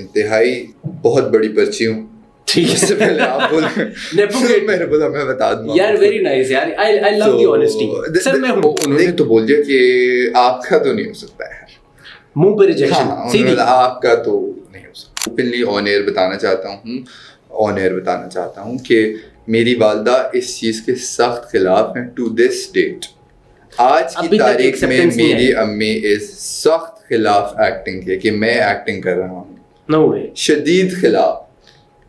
इंतहाई बहुत बड़ी पर्ची हूँ। ठीक है, इससे पहले आप बोले मैंने बोला मैं बता दूंगा यार। वेरी नाइस यार, I love the honesty. Sir मैं हूँ, उन्होंने तो बोल दिया कि आपका तो नहीं हो सकता है, मुंह पर रिजेक्शन। हाँ, उन्होंने आपका तो नहीं हो सकता। ओपनली ऑन एयर बताना चाहता हूँ कि मेरी वालदा इस चीज़ के सख्त खिलाफ हैं टू दिस डेट। आज की तारीख में मेरी अम्मी इस सख्त खिलाफ एक्टिंग के कि मैं एक्टिंग कर रहा हूँ, नो वे, शदीद खिलाफ।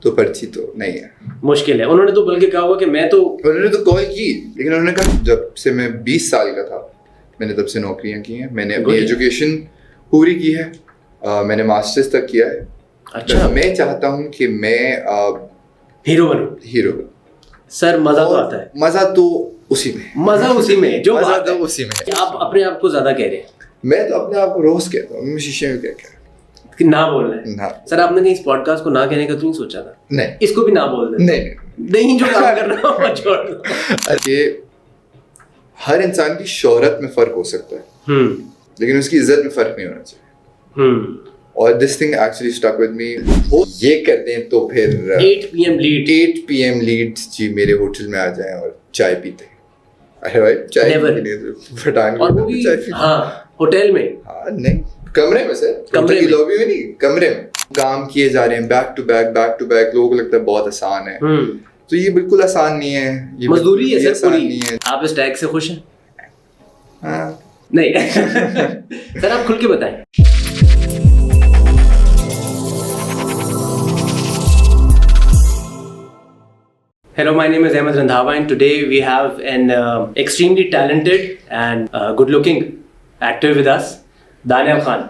तो पर्ची तो नहीं है, मुश्किल है। उन्होंने तो बल्कि कहा हुआ कि उन्होंने तो कॉल की, लेकिन उन्होंने कहा जब से मैं 20 साल का था मैंने तब से नौकरियां की हैं, मैंने अपनी एजुकेशन पूरी की है, मैंने मास्टर्स तक किया है। अच्छा, मैं चाहता हूँ कि मैं हीरो बनूं। सर मजा तो आता है, मजा तो उसी में जो मजा तो उसी में। आप अपने आप को ज्यादा कह रहे हैं। मैं तो अपने आप को रोज कहता हूँ, मैं शीशे में क्या कह कि ना बोलना है ना। सर आपने कहीं इस पॉडकास्ट को ना कहने का तो नहीं सोचा था? नहीं, इसको भी ना बोल दे। नहीं जो काम कर रहा हूँ छोड़ दो। ये हर इंसान की शोहरत में फर्क हो सकता है, लेकिन उसकी इज्जत में फर्क नहीं होना चाहिए। और this thing actually stuck with me. वो ये कर दें तो फिर 8 PM लीड जी मेरे होटल में आ जाएं और चाय पीते हैं। अरे भाई चाय फटान और वो भी हाँ होटल में, हाँ नहीं कमरे में सर, कमरे की लॉबी में नहीं, कमरे में काम किए जा रहे हैं बैक टू बैक। लोगों को लगता है बहुत आसान है, तो ये बिल्कुल आसान नहीं है, ये मजदूरी है सर पूरी। नहीं है। आप इस टैग से खुश हैं? हाँ नहीं सर आप खुल के बताएं। Hello, my name is Ahmed Randhawa and today we have an extremely talented and good-looking actor with us, Daniyal Khan.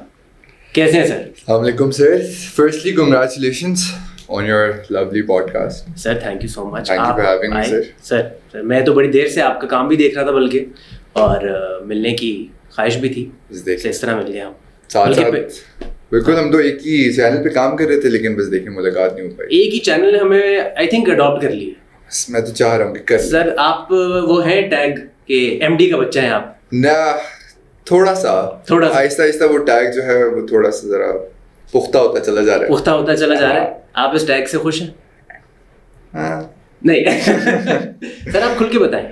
कैसे हैं सर? अस्सलाम वालेकुम sir, firstly congratulations on your lovely podcast. Sir thank you so much, thank you for having me sir. मैं तो बड़ी देर से आपका काम भी देख रहा था बल्कि, और मिलने की ख्वाहिश भी थी, इस तरह मिल गए हम साथ। बिल्कुल, हम तो एक ही चैनल पे काम कर रहे थे, लेकिन बस देखें मुलाकात नहीं हो पाई। एक ही चैनल ने हमें आई थिंक अडॉप्ट कर लिया। मैं तो चाह रहा हूँ कि कर सर आप वो हैं टैग के MD का बच्चा है आप ना, थोड़ा सा आहिस्ता वो टैग जो है वो थोड़ा सा जरा पुख्ता होता चला जा रहा है। आप इस टैग से खुश हैं? हाँ। नहीं सर आप खुल के बताएं,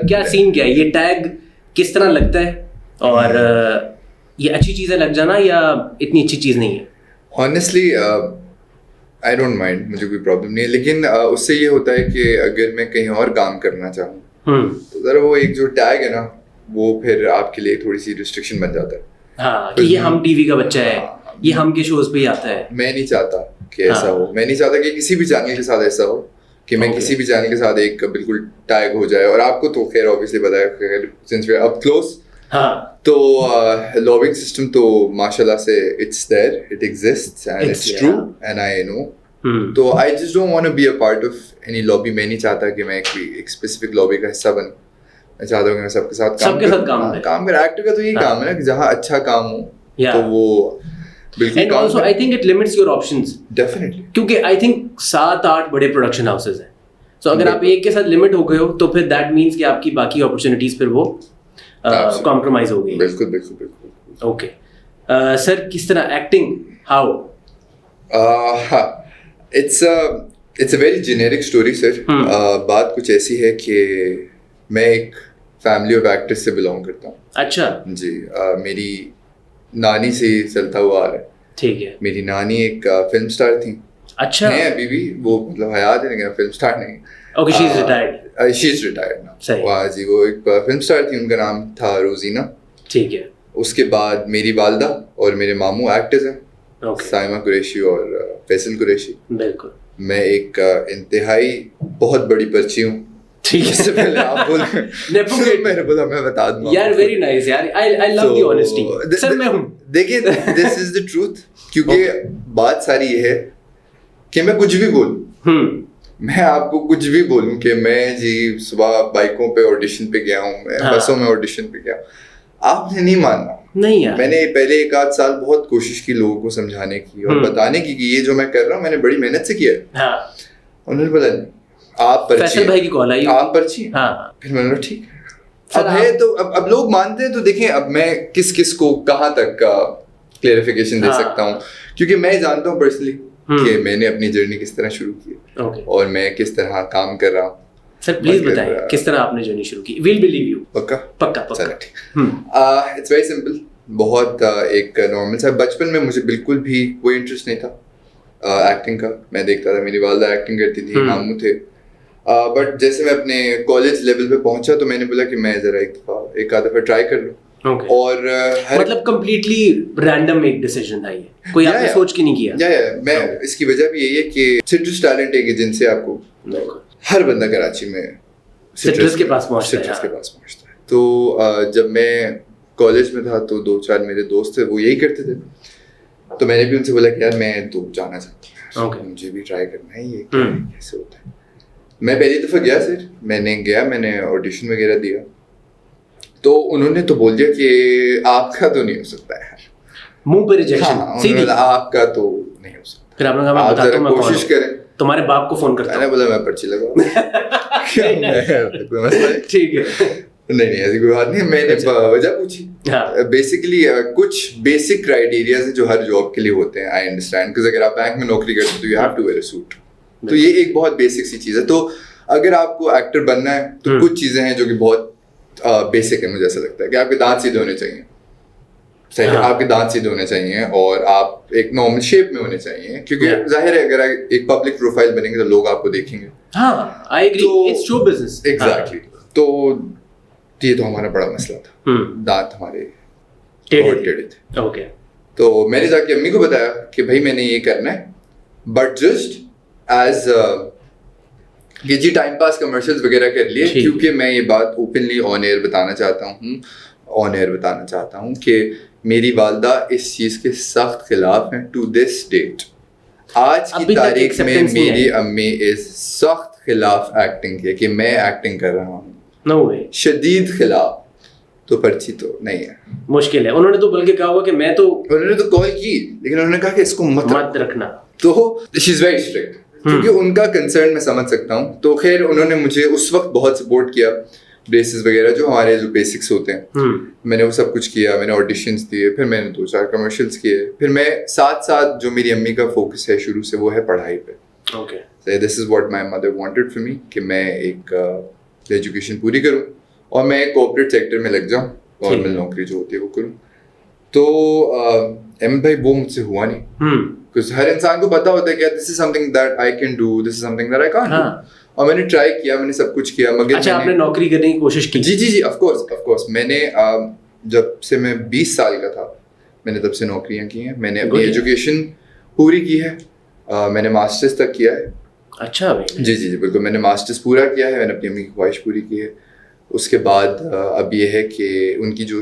क्या सीन क्या है, ये टैग किस तरह लगता है, और ये अच्छी चीज़ है लग जाना या इतनी अच्छी चीज़ नहीं है? Honestly, आई डोंट माइंड, मुझे कोई प्रॉब्लम नहीं है, लेकिन उससे ये होता है कि अगर मैं कहीं और काम करना चाहूँ तो जरा वो एक जो टैग है ना, वो फिर आपके लिए थोड़ी सी रिस्ट्रिक्शन बन जाता है। हाँ, कि ये हम टीवी का बच्चा है, ये हम के शोज पे ही आता है। मैं नहीं चाहता कि ऐसा हो, मैं नहीं चाहता कि किसी भी चैनल के साथ ऐसा हो कि मैं किसी भी चैनल के साथ एक बिल्कुल टैग हो जाए। और आपको तो खैर ऑब्वियसली पता है, since we are up close, तो लॉबिंग सिस्टम तो माशाल्लाह से it's there, it exists and it's true and I know. तो I just don't want to be a part of any lobby. मैं नहीं चाहता कि मैं एक स्पेसिफिक लॉबी का हिस्सा बनूं। मैं चाहता हूँ कि मैं सबके साथ काम कर। एक्टर का तो यही काम है ना कि जहाँ अच्छा काम हो तो वो बिल्कुल। And also I think it limits your options definitely, क्योंकि आई थिंक 7-8 बड़े प्रोडक्शन हाउसेस हैं। सो अगर आप एक के साथ लिमिट हो गए हो तो फिर दैट मीन्स कि आपकी बाकी अपॉर्चुनिटीज फिर वो कॉम्प्रोमाइज हो गई। बिल्कुल। ओके सर, किस तरह acting, how? It's a very generic story sir. बात कुछ ऐसी है कि मैं एक फैमिली ऑफ एक्टर्स से बिलोंग करता हूँ। अच्छा जी, मेरी नानी से चलता हुआ आ रहा है। ठीक है। मेरी नानी एक फिल्म स्टार थी। अच्छा है अभी भी वो, मतलब हयात है लेकिन फिल्म स्टार नहीं। Okay, she is retired. She is retired now. वाह जी, वो एक फिल्म स्टार थी, उनका नाम था रोजीना। ठीक है। उसके बाद मेरी वालदा और मेरे मामू एक्टर्स हैं, साइमा कुरैशी और फैसल कुरैशी। बिल्कुल। मैं एक इंतहाई बहुत बड़ी पर्ची हूँ। ठीक है, इससे पहले आप बोले मैंने बोला मैं बता दूंगा यार। वेरी नाइस यार, I love the honesty. Sir मैं हूँ, देखिए दिस इज द ट्रूथ, क्योंकि बात सारी ये है कि मैं कुछ भी बोलूं, मैं आपको कुछ भी बोलूं कि मैं जी सुबह बाइकों पे ऑडिशन पे गया हूँ, मैं बसों में ऑडिशन पे गया, आपने नहीं मानना। नहीं यार, मैंने पहले 1-8 साल बहुत कोशिश की लोगों को समझाने की और बताने की कि ये जो मैं कर रहा हूँ मैंने बड़ी मेहनत से किया है। उन्होंने बोला आप पर्ची, फैसल भाई की कॉल आई, आप पर्ची। हाँ, फिर मैंने ठीक है अब है तो अब लोग मानते हैं। तो देखें अब मैं किस को कहाँ तक क्लेरिफिकेशन दे सकता हूँ, क्योंकि मैं जानता हूँ पर्सनली कि मैंने अपनी जर्नी किस तरह शुरू की और मैं किस तरह काम कर रहा हूँ। सर प्लीज बताएं किस तरह आपने जर्नी शुरू की। Will believe you. पक्का पक्का चलो ठीक। इट्स वेरी सिंपल, बहुत एक नॉर्मल सा। बचपन में मुझे बिल्कुल भी कोई इंटरेस्ट नहीं था एक्टिंग का। मैं देखता था मेरी वालदा एक्टिंग करती थी, मामू थे, बट जैसे मैं अपने कॉलेज लेवल पे पहुंचा तो मैंने बोला कि मैं जरा एक आध दफा ट्राई कर लूं। और मतलब कंप्लीटली रैंडम एक डिसीजन था ये, कोई आपने सोच के नहीं किया? मैं इसकी वजह भी यही है कि सिट्रस टैलेंट है जिनसे आपको हर बंदा कराची में सिट्रस के पास पहुंचता है। तो जब मैं कॉलेज में था तो 2-4 मेरे दोस्त थे, वो यही करते थे, तो मैंने भी उनसे बोला कि यार मैं तो जाना चाहता हूँ, मुझे भी ट्राई करना है, ये कैसे होता है। मैं पहली दफा गया सर, मैंने ऑडिशन वगैरह दिया, तो उन्होंने तो बोल दिया कि आपका तो नहीं हो सकता है, मुंह पे रिजेक्शन सीधी, आपका तो नहीं हो सकता। फिर आपने कहा मैं बताता हूं, मैं कोशिश करें, तुम्हारे बाप को फोन करता हूं। मैंने बोला मैं पर्ची लगाऊंगा। ठीक है, नहीं ऐसी कोई बात नहीं। मैंने वजह पूछी, बेसिकली कुछ बेसिक क्राइटेरिया है जो हर जॉब के लिए होते हैं, आई अंडरस्टैंड, क्योंकि अगर आप बैंक में नौकरी करते हो तो you have to wear a suit, तो ये एक बहुत बेसिक सी चीज़ है। तो अगर आपको एक्टर बनना है तो कुछ चीज़ें हैं जो कि बहुत बेसिक है। मुझे ऐसा लगता है कि आपके दांत सीधे होने चाहिए, सही है, आपके दांत सीधे होने चाहिए और आप एक नॉर्मल शेप में होने चाहिए, क्योंकि जाहिर है अगर एक पब्लिक प्रोफाइल बनेंगे तो लोग आपको देखेंगे। हाँ, I agree, it's show business. Exactly. तो ये तो हमारा बड़ा मसला था, दांत हमारे बहुत टेढ़े थे। ओके। तो मैंने जाके अम्मी को बताया कि भाई मैंने ये करना है, बट जस्ट एज ये जी टाइम पास कमर्शियल्स वगैरह कर लिए, क्योंकि मैं ये बात ओपनली ऑन एयर बताना चाहता हूँ कि मेरी वालदा इस चीज़ के सख्त खिलाफ हैं टू दिस डेट। आज की तारीख में मेरी अम्मी इस सख्त खिलाफ एक्टिंग के कि मैं एक्टिंग कर रहा हूँ, नो वे, शदीद खिलाफ। तो पर्ची तो नहीं है, मुश्किल है। उन्होंने तो बल्कि कहा हुआ कि उन्होंने तो कॉल की, लेकिन उन्होंने कहा कि इसको मत रखना। तो शी इज वेरी स्ट्रिक्ट, क्योंकि उनका कंसर्न मैं समझ सकता हूँ। तो खैर उन्होंने मुझे उस वक्त बहुत सपोर्ट किया, बेसिस वगैरह जो हमारे जो बेसिक्स होते हैं, मैंने वो सब कुछ किया, मैंने ऑडिशंस दिए, फिर मैंने 2-4 कमर्शियल्स किए, फिर मैं साथ जो मेरी अम्मी का फोकस है शुरू से वो है पढ़ाई पे। Okay, this is what my mother wanted for me कि मैं एक एजुकेशन पूरी करूं और मैं कॉर्पोरेट सेक्टर में लग जाऊं, नॉर्मल नौकरी जो होती है वो करूं। तो अहमद भाई वो मुझसे हुआ नहीं, बिकॉज हर इंसान को पता होता है कि this is something that I can do, this is something that I can't do. और मैंने ट्राई किया, मैंने सब कुछ किया, मगर अच्छा, आपने नौकरी करने की कोशिश की? जी ऑफ कोर्स। मैंने जब से मैं 20 साल का था मैंने तब से नौकरियां की हैं। मैंने अपनी एजुकेशन पूरी की है, मैंने मास्टर्स तक किया है। अच्छा भाई। जी बिल्कुल, मैंने मास्टर्स पूरा किया है, मैंने अपनी अम्मी की ख्वाहिश पूरी की है। उसके बाद अब ये है कि उनकी जो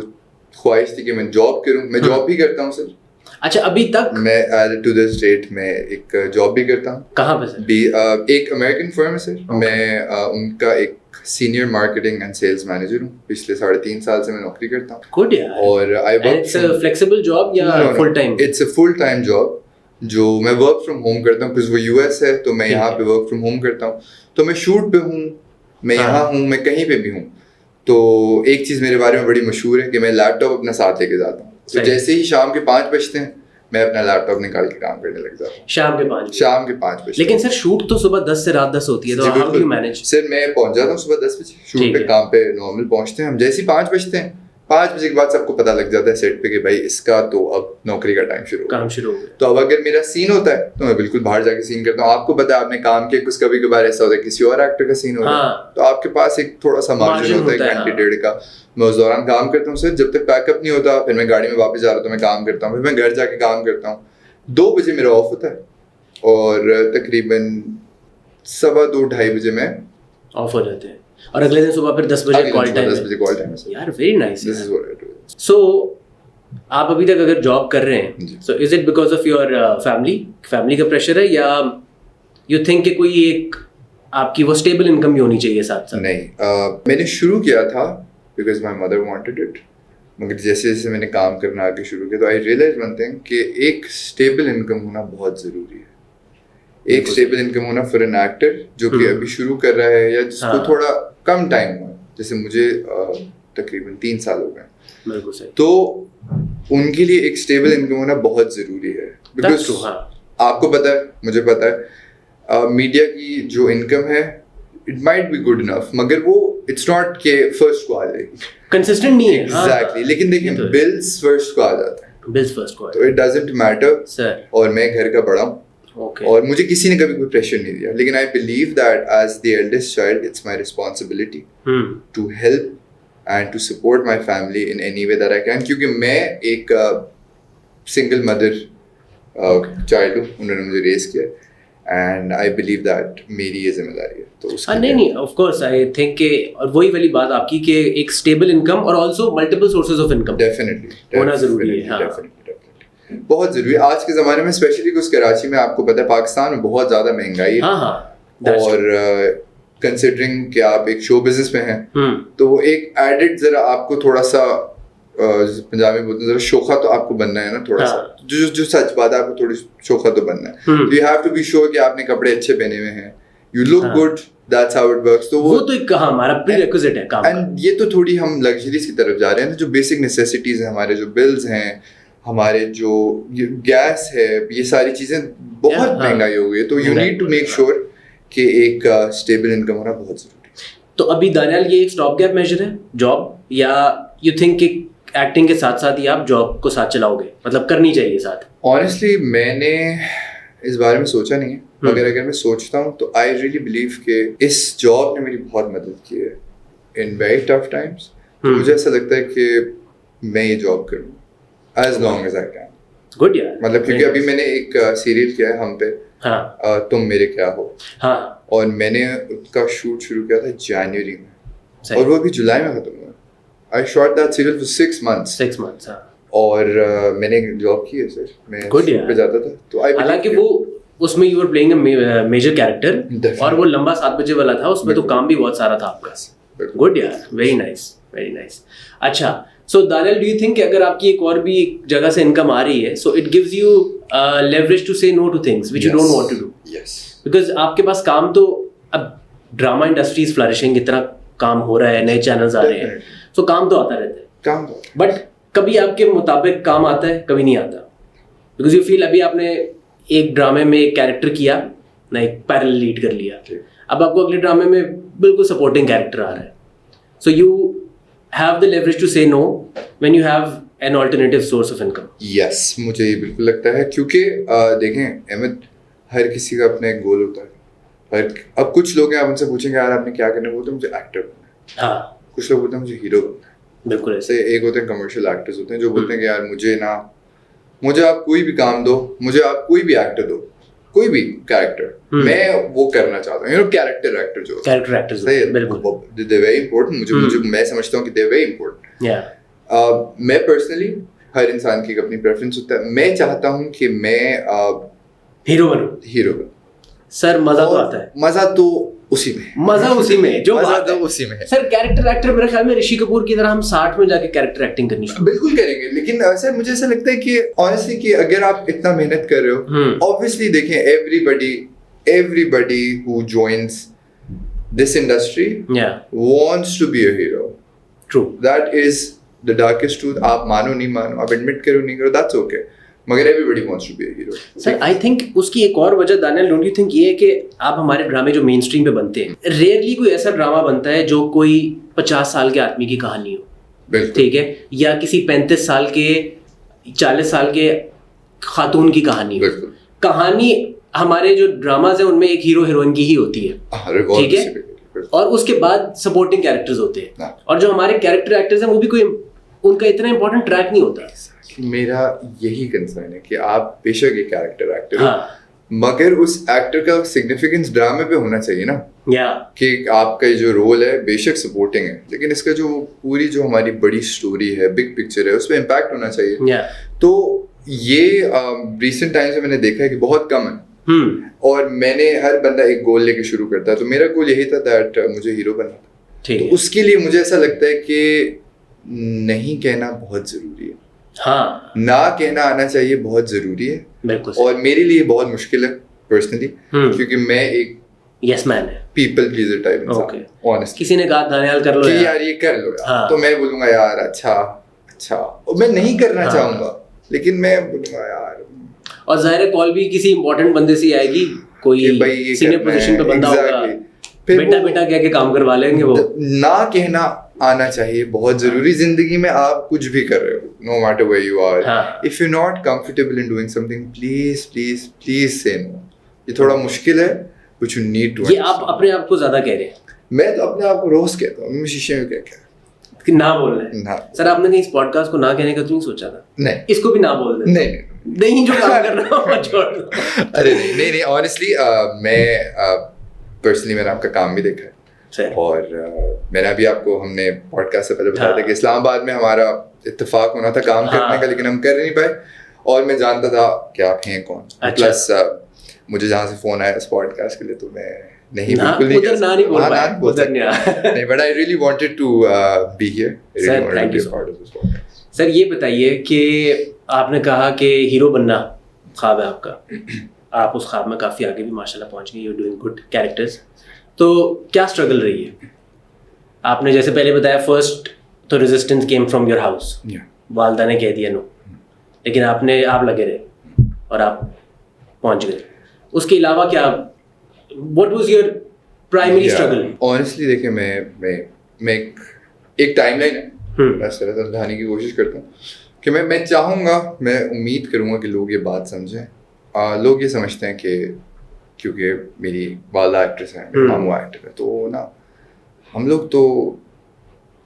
ख्वाहिश थी कि मैं जॉब करूं, मैं जॉब भी करता हूं सर। अच्छा, अभी तक? मैं टू दिस डेट में एक जॉब भी करता हूँ। कहाँ पे सर? एक अमेरिकन फर्म है सर। मैं उनका एक senior marketing and sales manager हूँ। पिछले 3.5 साल से मैं नौकरी करता हूँ। गुड यार। और I work, it's a flexible job या full time? It's a full time job जो मैं वर्क फ्रॉम होम करता हूँ, बिकॉज वो यूएस है तो मैं यहाँ पे वर्क फ्रॉम होम करता हूँ। तो मैं शूट पे हूँ, मैं यहाँ हूँ, मैं कहीं पे भी हूँ। तो एक चीज़ मेरे बारे में बड़ी मशहूर है कि मैं लैपटॉप अपना साथ लेके जाता हूँ। तो जैसे ही शाम के 5 बजते हैं मैं अपना लैपटॉप निकाल के काम करने लग जाता हूँ। शाम के 5 बजे। लेकिन सर शूट तो सुबह 10 से रात 10 होती है, तो how do you manage? Sir मैं पहुंच जाता हूँ सुबह 10 बजे शूट पे, काम पे नॉर्मल पहुंचते हैं हम। जैसे ही 5 बजते हैं, 5 बजे के बाद सबको पता लग जाता है सेट पे कि भाई इसका तो अब नौकरी का टाइम शुरू हो गया। तो अब अगर मेरा सीन होता है तो मैं बिल्कुल बाहर जाके सीन करता हूँ। आपको पता है, आपने काम किया, कुछ कभी कभार ऐसा होता है किसी और एक्टर का सीन होता है, तो आपके पास एक थोड़ा सा मार्जिन होता है, 1 घंटे 1.5 का। मैं उस दौरान काम करता हूँ सर, जब तक पैकअप नहीं होता। फिर मैं गाड़ी में वापस जा रहा हूँ तो मैं काम करता हूँ, फिर मैं घर जाके काम करता हूँ। 2 बजे मेरा ऑफ होता है और तकरीबन 2:15-2:30 बजे मैं ऑफ हो जाते हैं, और अगले दिन सुबह फिर 10 बजे कॉल टाइम है। यार very nice. This is what I do. So आप अभी तक अगर जॉब कर रहे हैं, so is it because of your family का प्रेशर है, या यू थिंक कि कोई एक आपकी वो स्टेबल इनकम भी होनी चाहिए साथ साथ? नहीं, मैंने शुरू किया था because my mother wanted it, मगर जैसे जैसे मैंने काम करना आगे शुरू किया तो आई रियलाइज वन थिंग कि एक स्टेबल इनकम होना बहुत ज़रूरी है। एक स्टेबल इनकम होना फॉर एन एक्टर जो कि अभी शुरू कर रहा है या जिसको थोड़ा कम टाइम हुआ, जैसे मुझे तकरीबन 3 साल हो गए। तो उनके लिए एक स्टेबल इनकम होना बहुत ज़रूरी है। बिकॉज आपको पता है, मुझे पता है, मीडिया की जो इनकम है it might be good enough, मगर वो इट्स नॉट के फर्स्ट को आ जाएगी, कंसिस्टेंट नहीं है। एग्जैक्टली। लेकिन देखिए बिल्स फर्स्ट को आ जाते हैं, बिल्स फर्स्ट को, तो इट डजंट मैटर सर। और मैं घर का बड़ा हूँ, और मुझे किसी ने कभी कोई प्रेशर नहीं दिया, लेकिन I believe that as the eldest child it's my responsibility to help and to support my family in any way that I can, क्योंकि मैं एक सिंगल मदर चाइल्ड हूँ, उन्होंने मुझे रेस किया, एंड आई बिलीव दैट मेरी ये जिम्मेदारी है। तो उसके नहीं ऑफ कोर्स आई थिंक के, और वही वाली बात आपकी कि एक स्टेबल इनकम और also multiple sources of income definitely होना जरूरी है। डेफिनेटली बहुत जरूरी है आज के ज़माने में, स्पेशली कुछ कराची में आपको पता है पाकिस्तान में बहुत ज़्यादा महंगाई है। और कंसिडरिंग कि आप एक शो बिजनेस में हैं, तो वो एक एडेड ज़रा आपको थोड़ा सा पंजाबी में बोलते हैं, जरा शोखा तो आपको बनना है ना थोड़ा सा, जो सच बात है, आपको थोड़ी शोखा तो बनना है। You have to be sure कि आपने कपड़े अच्छे पहने हुए हैं, you look good, that's how it works. तो वो तो एक हमारा प्रीरिक्विजिट है काम। एंड ये तो थोड़ी हम लग्जरीज की तरफ जा रहे हैं, जो बेसिक नेसेसिटीज हैं, हमारे जो बिल्स हैं, हमारे जो गैस है, ये सारी चीजें बहुत महंगाई हो गई है, तो you need to make sure कि एक स्टेबल इनकम होना बहुत जरूरी है। तो अभी दानियाल ये एक स्टॉप गैप मेजर है जॉब, या यू थिंक कि एक्टिंग के साथ साथ ही आप जॉब को साथ चलाओगे, मतलब करनी चाहिए साथ? ऑनेस्टली मैंने इस बारे में सोचा नहीं है, मगर अगर मैं सोचता हूँ तो आई रियली बिलीव कि इस जॉब ने मेरी बहुत मदद की है इन वेरी टफ टाइम्स। तो मुझे ऐसा लगता है कि मैं ये जॉब करूँ as long as I can. Good यार, मतलब क्योंकि अभी मैंने एक सीरियल किया है हम पे, तुम मेरे क्या हो, और मैंने उसका शूट शुरू किया था जनवरी में, और वो अभी जुलाई में खत्म हुआ। I shot that serial for 6 months. 6 months, हाँ। और मैंने जॉब की है सर, मैं शूट पे जाता था। तो हालांकि वो उसमें you were playing a major character, और वो लंबा 7 बजे वाला था, उसमें तो काम भी बहुत सारा था आपका। गुड यार, वेरी नाइस, वेरी नाइस। अच्छा, सो दानियल, डू यू थिंक कि अगर आपकी एक और भी एक जगह से इनकम आ रही है, so it gives you leverage to say no to things which you don't want to do? Yes, because आपके पास काम तो, अब ड्रामा इंडस्ट्री इज फ्लरिशिंग, इतना काम हो रहा है, नए चैनल्स आ रहे हैं, सो काम तो आता रहता है, काम तो, बट कभी आपके मुताबिक काम आता है, कभी नहीं आता, बिकॉज यू फील अभी आपने एक ड्रामे में एक कैरेक्टर किया ना, एक पैरेलल लीड कर लिया, अब आपको अगले ड्रामे में बिल्कुल सपोर्टिंग कैरेक्टर आ रहा है, so you have the leverage to say no when you have an alternative source of income. Yes, मुझे ये बिल्कुल लगता है, क्योंकि देखें अहमद, हर किसी का अपना एक गोल होता है। अब कुछ लोग हैं, आप उनसे पूछेंगे यार आपने क्या करना है, बोलते मुझे एक्टर बनना है। हाँ, कुछ लोग बोलते हैं मुझे हीरो बनना है। बिल्कुल ऐसे। एक होते हैं कमर्शियल एक्टर्स होते हैं जो बोलते हैं कि यार मुझे आप कोई भी काम दो, मुझे आप कोई भी एक्टर दो, कोई भी कैरेक्टर, मैं वो करना चाहता हूँ। कैरेक्टर एक्टर जो कैरेक्टर एक्टर्स बिल्कुल, दे वेरी इंपॉर्टेंट। मुझे मैं समझता हूँ कि दे वेरी इंपॉर्टेंट। मैं पर्सनली, हर इंसान की अपनी प्रेफरेंस होता है, मैं चाहता हूँ कि मैं हीरो बनूं। सर मजा तो आता है, मजा तो उसी में जो मजा तो उसी में है। सर कैरेक्टर एक्टर मेरे ख्याल में ऋषि कपूर की तरह हम 60 में जाके कैरेक्टर एक्टिंग करनी शुरू बिल्कुल करेंगे, लेकिन सर मुझे ऐसा लगता है कि ऑनेस्टली कि अगर आप इतना मेहनत कर रहे हो, ऑब्वियसली देखें everybody who joins this industry wants to be a hero. True, that is the darkest truth. आप मानो नहीं मानो, आप एडमिट करो नहीं करो, दैट्स ओके, मगर everybody wants to be a hero. Sir I think उसकी एक और वजह दानियल, डोंट यू थिंक, ये है कि आप हमारे ड्रामे जो मेन स्ट्रीम पे बनते हैं, रेयरली कोई ऐसा ड्रामा बनता है जो कोई 50 साल के आदमी की कहानी हो, ठीक है, या किसी 35 साल के 40 साल के खातून की कहानी हो। कहानी हमारे जो ड्रामाज है उनमें एक हीरो हीरोइन की ही होती है, ठीक है, और उसके बाद सपोर्टिंग कैरेक्टर्स होते हैं, और जो हमारे कैरेक्टर एक्टर्स हैं वो भी कोई उनका इतना इंपॉर्टेंट ट्रैक नहीं होता। मेरा यही कंसर्न है कि आप बेशक एक कैरेक्टर एक्टर हो, मगर उस एक्टर का सिग्निफिकेंस ड्रामे पे होना चाहिए ना, कि आपका जो रोल है बेशक सपोर्टिंग है, लेकिन इसका जो पूरी जो हमारी बड़ी स्टोरी है, बिग पिक्चर है, उस पर इम्पैक्ट होना चाहिए। तो ये रिसेंट टाइम्स में मैंने देखा है कि बहुत कम है, और मैंने हर बंदा एक गोल लेके शुरू करता है, तो मेरा गोल यही था दैट मुझे हीरो बनना था। तो उसके लिए मुझे ऐसा लगता है कि नहीं कहना बहुत जरूरी है, हाँ, ना कहना आना चाहिए बहुत जरूरी है, बिल्कुल। और मेरे लिए बहुत मुश्किल है पर्सनली, क्योंकि मैं एक यस मैन है, पीपल प्लीजर टाइप इंसान, ऑनेस्टली। किसी ने कहा दानियाल कर लो यार ये कर लो यार, तो मैं बोलूंगा यार अच्छा अच्छा मैं नहीं करना चाहूंगा, लेकिन मैं बोलूंगा यार। और जाहिर है कॉल भी किसी इंपॉर्टेंट बंदे से आएगी, कोई सीनियर पोजीशन पे बंदा होगा, बेटा बेटा कह के काम करवा लेंगे वो। ना कहना आना चाहिए, बहुत जरूरी। जिंदगी में आप कुछ भी कर रहे हो, no matter where you are, if you not comfortable in doing something, please please please say no. ये थोड़ा मुश्किल है, व्हिच यू नीड टू। ये आप अपने आप को ज्यादा कह रहे हैं? मैं तो अपने आप को रोज कहता हूँ, मैं शीशे में क्या कि ना बोलना है ना। सर आपने कहीं इस पॉडकास्ट को ना कहने का तो नहीं सोचा था? नहीं, इसको भी ना बोल दे। नहीं जो काम कर रहा हूँ छोड़ दो। अरे नहीं ऑनेस्टली मैं पर्सनली मैंने आपका काम भी देखा है, और मैंने अभी आपको, हमने पॉडकास्ट से पहले बताया था कि इस्लामाबाद में हमारा इत्तेफाक होना था काम करने का, लेकिन हम कर नहीं पाए, और मैं जानता था कि आप हैं कौन। प्लस मुझे जहाँ से फोन आया इस पॉडकास्ट के लिए, तो मैं नहीं बिल्कुल नहीं उधर ना नहीं बोल पाया उधर नहीं, but I really wanted to be here. Sir ये बताइए कि आपने कहा कि हीरो बनना ख्वाब है आपका, आप उस ख्वाब में काफ़ी आगे भी माशाल्लाह पहुंच गए, यू डूइंग गुड कैरेक्टर्स। तो क्या स्ट्रगल रही है? आपने जैसे पहले बताया फर्स्ट तो resistance came from your house, वालदा ने कह दिया नो, लेकिन आप लगे रहे और आप पहुंच गए। उसके अलावा क्या, what was your primary struggle? Honestly देखिए, मैं एक टाइमलाइन है, मैं इस तरह समझाने की कोशिश करता हूँ कि मैं चाहूँगा, मैं उम्मीद करूँगा कि लोग ये बात समझें। लोग ये समझते हैं कि क्योंकि मेरी वाला एक्ट्रेस है, मेरा मामू एक्टर है, तो ना हम लोग तो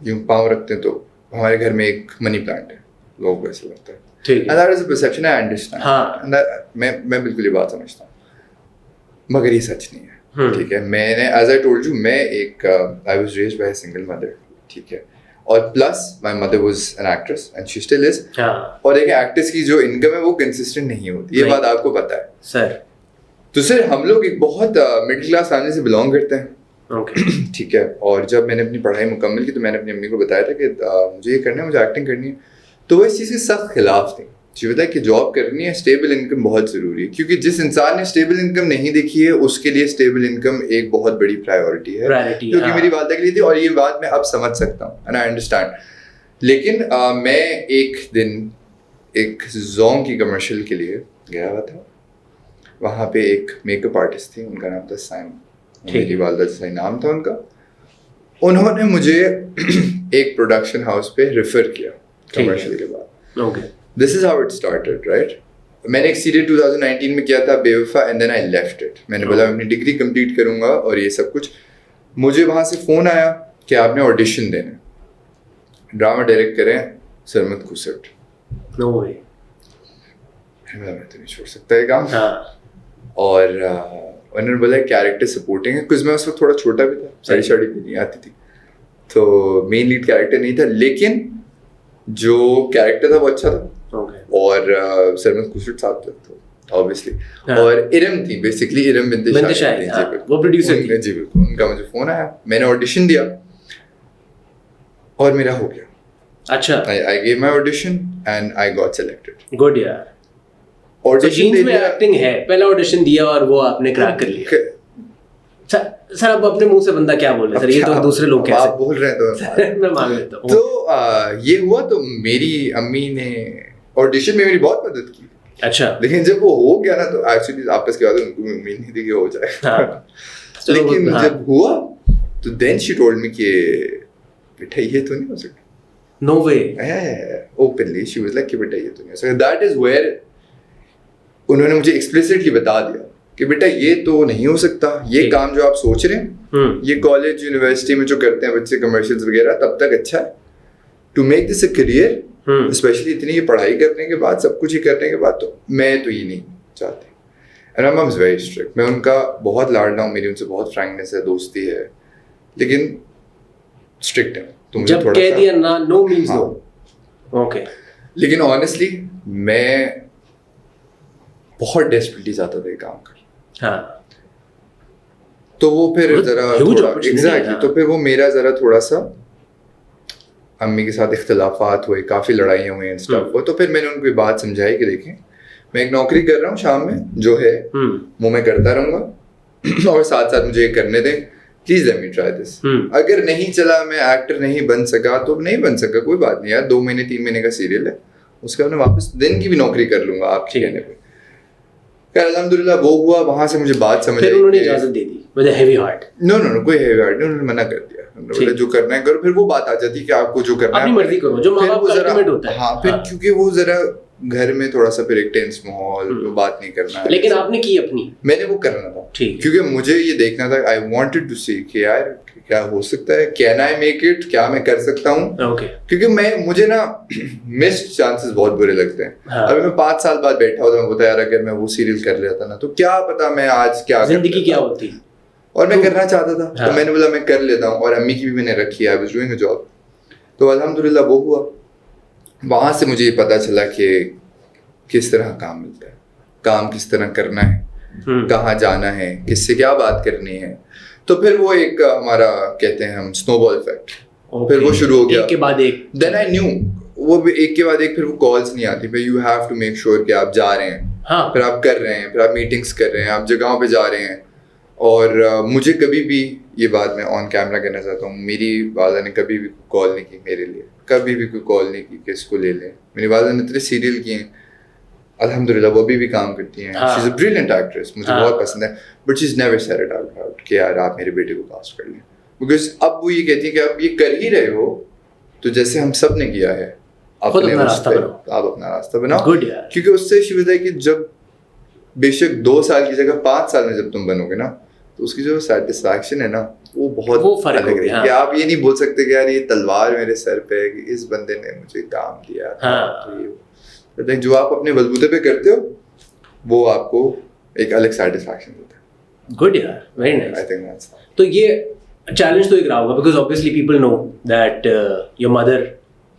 यूँ पाँव रखते हैं तो हमारे घर में एक मनी प्लांट है, लोगों को ऐसा लगता है। And that is a perception, I understand. मैं बिल्कुल ये बात समझता हूँ, मगर ये सच नहीं है। ठीक है, मैंने as I told you, मैं एक I was raised by a single mother, ठीक है, और plus my mother was an actress and she still is। और एक एक्ट्रेस की जो इनकम है वो कंसिस्टेंट नहीं होती, ये बात आपको पता है सर। तो सर हम लोग एक बहुत मिडिल क्लास फैमिली से बिलोंग करते हैं, ठीक है। और जब मैंने अपनी पढ़ाई मुकम्मल की तो मैंने अपनी अम्मी को बताया था कि मुझे ये करना है, मुझे एक्टिंग करनी है, तो वो इस चीज़ के सख्त खिलाफ थी। मुझे पता है कि जॉब करनी है, स्टेबल इनकम बहुत ज़रूरी है, क्योंकि जिस इंसान ने स्टेबल इनकम नहीं देखी है उसके लिए स्टेबल इनकम एक बहुत बड़ी प्रायोरिटी है, क्योंकि मेरी वालदा के लिए थी, और ये बात मैं अब समझ सकता हूँ एंड आई अंडरस्टैंड। लेकिन मैं एक दिन एक जोंग की कमर्शियल के लिए गया हुआ था, वहाँ पे एक मेकअप आर्टिस्ट थी, उनका नाम था साइम, मेरी वालदा जैसा ही नाम था उनका। उन्होंने मुझे एक प्रोडक्शन हाउस पे रेफर किया कमर्शियल के बाद। This is how it started, right. मैंने एक सीरीज 2019 में किया था Bewafa, and then I left it. मैंने बोला अपनी डिग्री कंप्लीट करूंगा और ये सब कुछ। मुझे वहाँ से फ़ोन आया कि आपने ऑडिशन देना, ड्रामा डायरेक्ट करें सरमद खुसट। नो वे, मैं तो नहीं छोड़ सकता ये काम। और उन्होंने बोला कैरेक्टर सपोर्टिंग है, कुछ मैं उस वक्त थोड़ा छोटा भी था, साड़ी भी नहीं आती थी, तो मेन लीड कैरेक्टर नहीं था, लेकिन जो कैरेक्टर था वो अच्छा था। और सरमद खुसट साथ था ऑब्वियसली, और इरम थी, बेसिकली इरम बिंत शाहिद थी, वो प्रोड्यूसर थी। जी बिल्कुल। उनका मुझे फ़ोन आया, मैंने ऑडिशन दिया और मेरा हो गया। अच्छा, I gave my audition and I got selected. Good यार, ऑडिशन में एक्टिंग है, पहला ऑडिशन दिया और वो आपने क्रैक कर लिया। सर अब अपने मुंह से बंदा क्या बोल रहा है सर, ये तो दूसरे लोग कैसे आप बोल रहे हैं तो मैं मान लेता हूँ। तो ये हुआ, तो मेरी अम्मी ने ऑडिशन में मेरी बहुत मदद की। अच्छा, लेकिन जब वो हो गया ना, तो एक्चुअली आपस के बाद उनको उम्मीद नहीं थी कि हो जाए। लेकिन जब हुआ तो देन शी टोल्ड मी कि बेटा ये तो नहीं हो सकता। No way, openly she was like कि बेटा ये तो नहीं हो सकता। दैट इज वेयर उन्होंने मुझे एक्सप्लिसिटली बता दिया कि बेटा ये तो नहीं हो सकता, ये काम जो आप सोच रहे हैं, ये कॉलेज यूनिवर्सिटी में जो करते हैं बच्चे कमर्शियल्स वगैरह, तब तक अच्छा है। To make this a career, specially इतनी ये पढ़ाई करने के बाद, सब कुछ ही करने के बाद, तो मैं तो ये नहीं चाहती। And my mom is very strict. मैं उनका बहुत लाडला हूँ, मेरी उनसे बहुत फ्रैंकनेस है, दोस्ती है, लेकिन स्ट्रिक्ट है। तो मुझे जब कह दिया ना, नो मींस नो। ओके, लेकिन ऑनेस्टली मैं बहुत डेस्परेटली चाहता था ये काम कर। हाँ, तो वो फिर जरा एग्जैक्टली, तो फिर वो मेरा जरा थोड़ा सा अम्मी के साथ इख्तिलाफात हुए, काफ़ी लड़ाइयाँ हुई एंड स्टफ हुआ। तो फिर मैंने उनको ये बात समझाई कि देखें, मैं एक नौकरी कर रहा हूँ शाम में, जो है वो मैं करता रहूँगा, और साथ साथ मुझे ये करने दें please let me try this. अगर नहीं चला, मैं एक्टर नहीं बन सका तो नहीं बन सका, कोई बात नहीं यार, 2 महीने 3 महीने का सीरियल है, उसके बाद मैं वापस दिन की भी नौकरी कर लूंगा आपके कहने पे। खैर अल्हम्दुलिल्लाह वो हुआ, वहां से मुझे बात समझ आई। फिर उन्होंने इजाजत दे दी with a heavy heart? No कोई हेवी हार्ट नहीं, उन्होंने मना कर दिया, उन्होंने जो करना है करो। फिर वो बात आ जाती है कि आपको जो करना है अपनी मर्जी करो, जो माँ बाप का अल्टीमेट होता है। हाँ, फिर क्योंकि वो जरा घर में थोड़ा सा फिर एक टेंस माहौल, बात नहीं करना है। लेकिन आपने की अपनी, मैंने वो करना था क्योंकि मुझे ये देखना था, आई वांटेड टू सी कि यार क्या हो सकता है, कैन आई मेक इट, क्या मैं कर सकता हूँ। क्योंकि मुझे ना मिस्ड चांसेस बहुत बुरे लगते हैं। अभी मैं 5 साल बाद बैठा होता, मैं बोलता यार अगर मैं वो सीरियल कर लेता ना तो क्या पता मैं आज क्या जिंदगी क्या होती, और मैं करना चाहता था। तो मैंने बोला मैं कर लेता हूँ, और अम्मी की भी मैंने रखी है, I was doing a job. तो अल्हम्दुलिल्लाह वो हुआ। वहां से मुझे पता चला कि किस तरह काम मिलता है, काम किस तरह करना है, कहाँ जाना है, किससे क्या बात करनी है। तो फिर वो एक हमारा कहते हैं हम स्नोबॉल इफेक्ट, फिर वो शुरू हो गया, एक के बाद एक। देन आई न्यू वो एक के बाद एक, फिर वो कॉल्स नहीं आती, फिर you have to make sure कि आप जा रहे हैं, फिर आप कर रहे हैं, फिर आप मीटिंग्स कर रहे हैं, आप जगहों पे जा रहे हैं। और मुझे कभी भी ये बात मैं ऑन कैमरा कहना चाहता हूँ, मेरी वाला ने कभी भी कॉल नहीं की मेरे लिए, कभी भी कोई कॉल नहीं की कि इसको ले लें। मेरी वाला ने इतने सीरियल किए हैं, अल्हम्दुलिल्लाह वो अभी भी काम करती हैं। She is a brilliant actress, मुझे बहुत पसंद है, but she is never said it out loud कि यार आप मेरे बेटे को कास्ट कर लें। बिकॉज अब वो ये कहती है कि आप ये कर ही रहे हो तो जैसे हम सब ने किया है, अपने रास्ता बनाओ, आप अपना रास्ता बनाओ। क्योंकि उससे शी वाज लाइक कि जब बेशक 2 साल की जगह 5 साल में जब तुम बनोगे ना, तो उसकी जो सेटिस्फैक्शन है ना वो बहुत अलग है। कि आप ये नहीं बोल सकते कि यार ये तलवार मेरे सर पे है कि इस बंदे ने मुझे काम दिया था। तो जो आप अपने बलबूते पे करते हो वो आपको एक अलग सेटिस्फैक्शन देता है। गुड यार, very nice. I think that's. तो ये चैलेंज तो एक रहा होगा, because obviously people know that your mother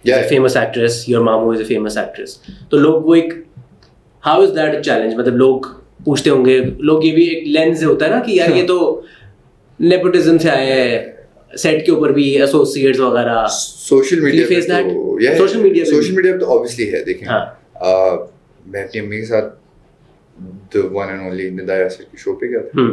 is a famous actress, your मामू इज अ फेमस एक्ट्रेस। तो लोग वो एक, how is that a challenge? मतलब लोग पूछते होंगे, लोग ये भी एक लेंस होता है ना कि यार ये तो नेपोटिज्म से आए हैं, सेट के ऊपर भी एसोसिएट्स वगैरह, सोशल मीडिया पे सोशल मीडिया तो ऑब्वियसली है। देखें मैं अपनी अम्मी के साथ the one and only Nida Yasir की शो पे गया था,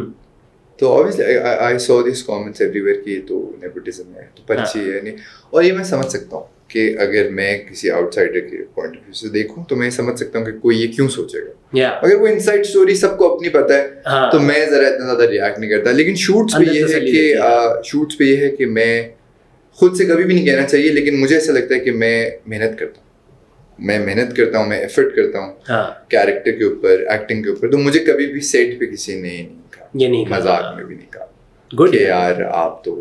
तो obviously I saw this comments everywhere कि ये तो नेपोटिज्म है, तो पर्ची है नहीं। और ये मैं समझ सकता हूँ कि अगर मैं किसी आउटसाइडर के पॉइंट ऑफ व्यू से देखूं तो मैं समझ सकता हूँ कि कोई ये क्यों सोचेगा। अगर वो इनसाइड स्टोरी सबको अपनी पता है तो मैं जरा इतना ज्यादा रिएक्ट नहीं करता। लेकिन शूट्स पे ये है कि मैं खुद से कभी भी नहीं कहना चाहिए, लेकिन मुझे ऐसा लगता है कि मैं मेहनत करता हूँ, मैं एफर्ट करता हूँ कैरेक्टर के ऊपर, एक्टिंग के ऊपर। तो मुझे कभी भी सेट पे किसी ने नहीं कहा, मजाक में भी नहीं कहा कि यार आप तो।